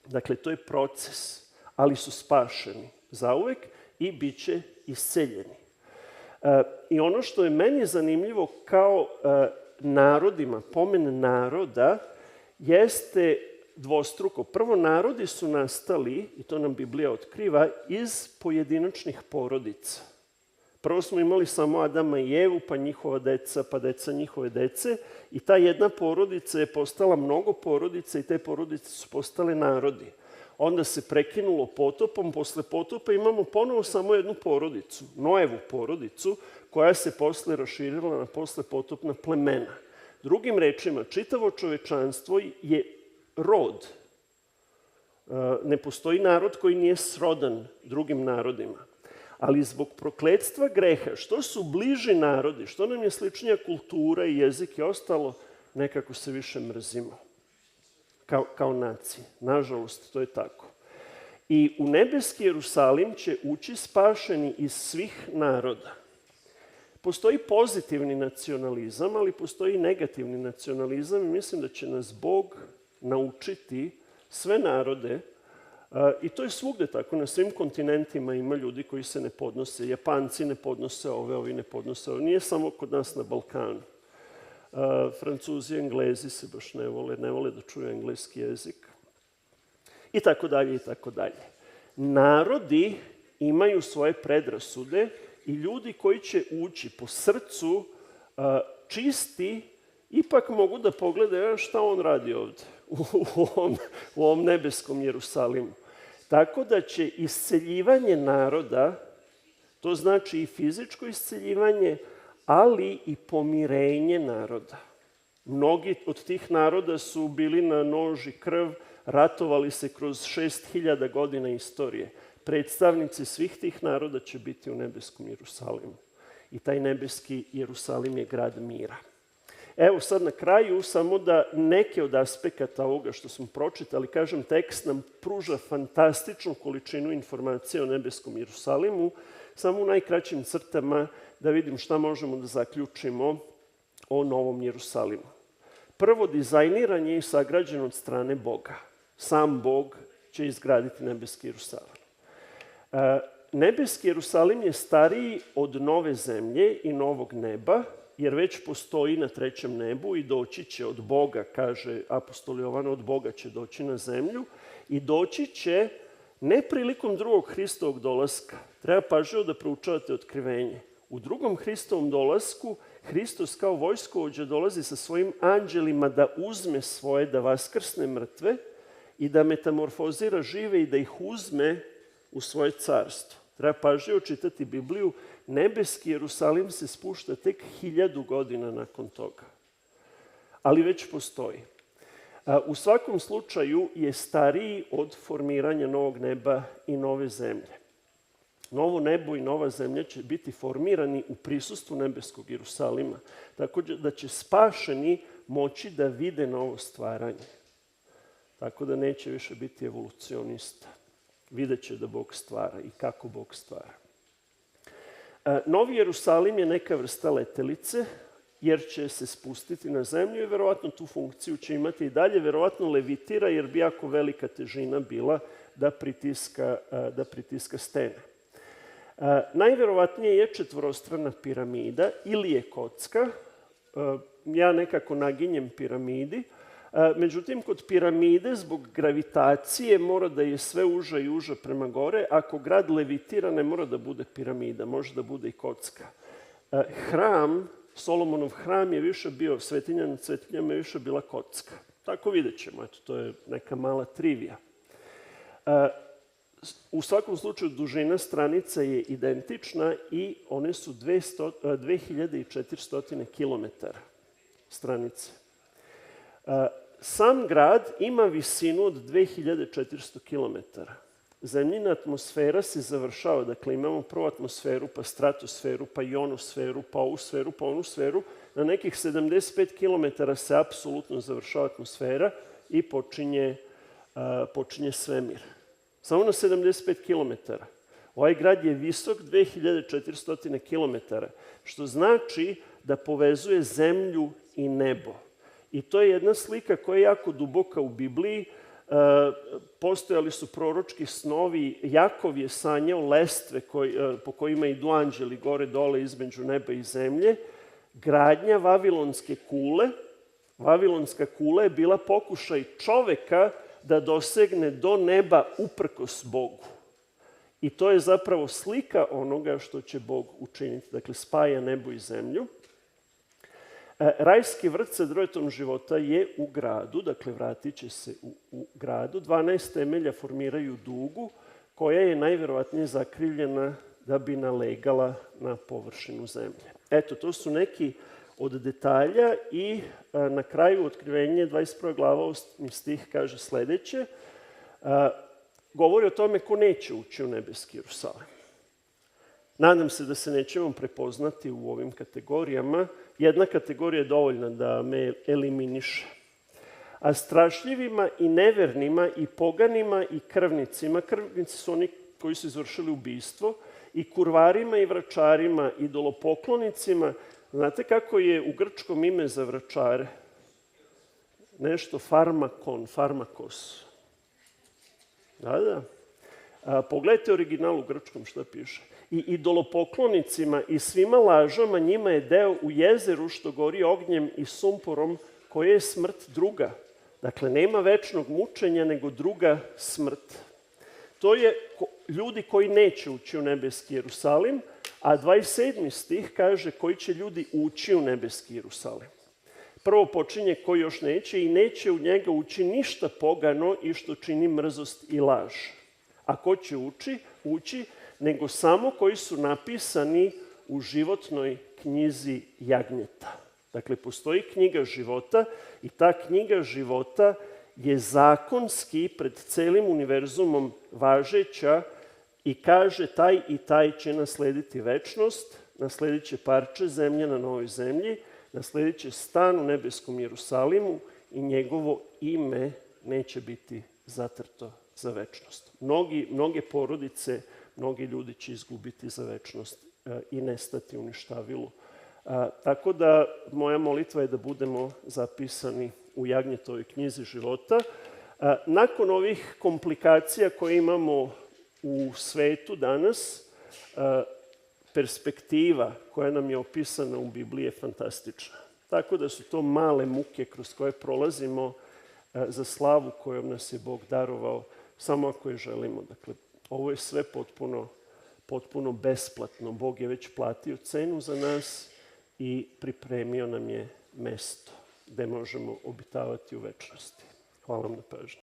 [SPEAKER 1] Dakle, to je proces, ali su spašeni zauvek i bit će isceljeni. I ono što je meni zanimljivo kao narodima, pomen naroda, jeste dvostruko. Prvo, narodi su nastali, i to nam Biblija otkriva, iz pojedinačnih porodica. Prvo smo imali samo Adama i Evu, pa njihova deca, pa deca njihove dece. I ta jedna porodica je postala mnogo porodica i te porodice su postale narodi. Onda se prekinulo potopom, posle potopa imamo ponovo samo jednu porodicu, Noevu porodicu, koja se posle raširila na posle potopna plemena. Drugim rečima, čitavo čovečanstvo je rod. Ne postoji narod koji nije srodan drugim narodima. Ali zbog prokletstva greha, što su bliži narodi, što nam je sličnija kultura i jezik i ostalo, nekako se više mrzimo. Kao nacije. Nažalost, to je tako. I u nebeski Jerusalim će ući spašeni iz svih naroda. Postoji pozitivni nacionalizam, ali postoji i negativni nacionalizam i mislim da će nas Bog naučiti sve narode, i to je svugde tako, na svim kontinentima ima ljudi koji se ne podnose. Japanci ne podnose ove, ovi ne podnose ove. Nije samo kod nas na Balkanu. Francuzi i Englezi se baš ne vole da čuju engleski jezik. I tako dalje, i tako dalje. Narodi imaju svoje predrasude i ljudi koji će ući po srcu čisti, ipak mogu da pogledaju šta on radi ovde, u ovom nebeskom Jerusalimu. Tako da će isceljivanje naroda, to znači i fizičko isceljivanje, ali i pomirenje naroda. Mnogi od tih naroda su bili na nož i krv, ratovali se kroz 6000 godina istorije. Predstavnici svih tih naroda će biti u nebeskom Jerusalimu. I taj nebeski Jerusalim je grad mira. Evo sad na kraju samo da neke od aspekata ovoga što smo pročitali, kažem, tekst nam pruža fantastičnu količinu informacija o nebeskom Jerusalimu, samo u najkraćim crtama da vidim šta možemo da zaključimo o Novom Jerusalimu. Prvo, dizajniran je i sagrađen od strane Boga. Sam Bog će izgraditi nebeski Jerusalim. Nebeski Jerusalim je stariji od nove zemlje i novog neba, jer već postoji na trećem nebu i doći će od Boga, kaže apostol Jovan, od Boga će doći na zemlju i doći će ne prilikom drugog Hristovog dolaska. Treba pažljivo da proučavate otkrivenje. U drugom Hristovom dolasku Hristos kao vojskovođa dolazi sa svojim anđelima da uzme svoje, da vaskrsne mrtve i da metamorfozira žive i da ih uzme u svoje carstvo. Treba pažljivo čitati Bibliju. Nebeski Jerusalim se spušta tek 1000 godina nakon toga. Ali već postoji. U svakom slučaju je stariji od formiranja novog neba i nove zemlje. Novo nebo i nova zemlja će biti formirani u prisustvu nebeskog Jerusalima, tako da će spašeni moći da vide novo stvaranje. Tako da neće više biti evolucionista. Videće da Bog stvara i kako Bog stvara. Novi Jerusalim je neka vrsta letelice, jer će se spustiti na zemlju i verovatno tu funkciju će imati i dalje. Verovatno levitira, jer bi jako velika težina bila da pritiska stene. Najverovatnije je četvorostrana piramida ili je kocka. Ja nekako naginjem piramidi. Međutim, kod piramide, zbog gravitacije, mora da je sve uža i uža prema gore. Ako grad levitira, ne mora da bude piramida, može da bude i kocka. Hram, Solomonov hram je više bio, svetinja nad svetinjama je više bila kocka. Tako vidjet ćemo, eto, to je neka mala trivija. U svakom slučaju, dužina stranica je identična i one su 2400 km stranice. Sam grad ima visinu od 2400 km. Zemljina atmosfera se završava, dakle imamo prvu atmosferu, pa stratosferu, pa ionosferu, pa ovu sferu, pa onu sferu. Na nekih 75 km se apsolutno završava atmosfera i počinje svemir. Samo na 75 km. Ovaj grad je visok 2400 km, što znači da povezuje zemlju i nebo. I to je jedna slika koja je jako duboka u Bibliji. Postojali su proročki snovi. Jakov je sanjao lestve po kojima idu anđeli gore dole između neba i zemlje. Gradnja Vavilonske kule. Vavilonska kula je bila pokušaj čoveka da dosegne do neba uprkos Bogu. I to je zapravo slika onoga što će Bog učiniti. Dakle, spaja nebo i zemlju. Rajski vrt sa drvetom života je u gradu, dakle vratit će se u gradu. 12 temelja formiraju dugu koja je najverovatnije zakrivljena da bi nalegala na površinu zemlje. Eto, to su neki od detalja i na kraju otkrivenje 21. glava 8. stih kaže sledeće. Govori o tome ko neće ući u nebeski Jerusalim. Nadam se da se nećemo prepoznati u ovim kategorijama. Jedna kategorija je dovoljna da me eliminiše. A strašljivima i nevernima i poganima i krvnicima, krvnici su oni koji su izvršili ubistvo, i kurvarima i vračarima, idolopoklonicima. Znate kako je u grčkom ime za vračare? Nešto farmakon, farmakos. Da. Pogledajte original u grčkom šta piše. I idolopoklonicima i svima lažama njima je deo u jezeru što gori ognjem i sumporom, koje je smrt druga. Dakle, nema večnog mučenja, nego druga smrt. To je ljudi koji neće ući u nebeski Jerusalim, a 27. stih kaže koji će ljudi ući u nebeski Jerusalim. Prvo počinje koji još neće i neće u njega ući ništa pogano i što čini mrzost i laž. A ko će ući, nego samo koji su napisani u životnoj knjizi jagnjeta. Dakle, postoji knjiga života i ta knjiga života je zakonski pred celim univerzumom važeća i kaže taj i taj će naslediti večnost, nasledit će parče zemlje na novoj zemlji, nasledit će stan u nebeskom Jerusalimu i njegovo ime neće biti zatrto za večnost. Mnoge porodice, mnogi ljudi će izgubiti za večnost i nestati u ništavilu. Tako da moja molitva je da budemo zapisani u jagnjetovoj knjizi života. Nakon ovih komplikacija koje imamo u svetu danas, perspektiva koja nam je opisana u Bibliji je fantastična. Tako da su to male muke kroz koje prolazimo za slavu kojom nas je Bog darovao, samo ako je želimo. Dakle, ovo je sve potpuno besplatno. Bog je već platio cenu za nas i pripremio nam je mesto gde možemo obitavati u večnosti. Hvala vam na pažnji.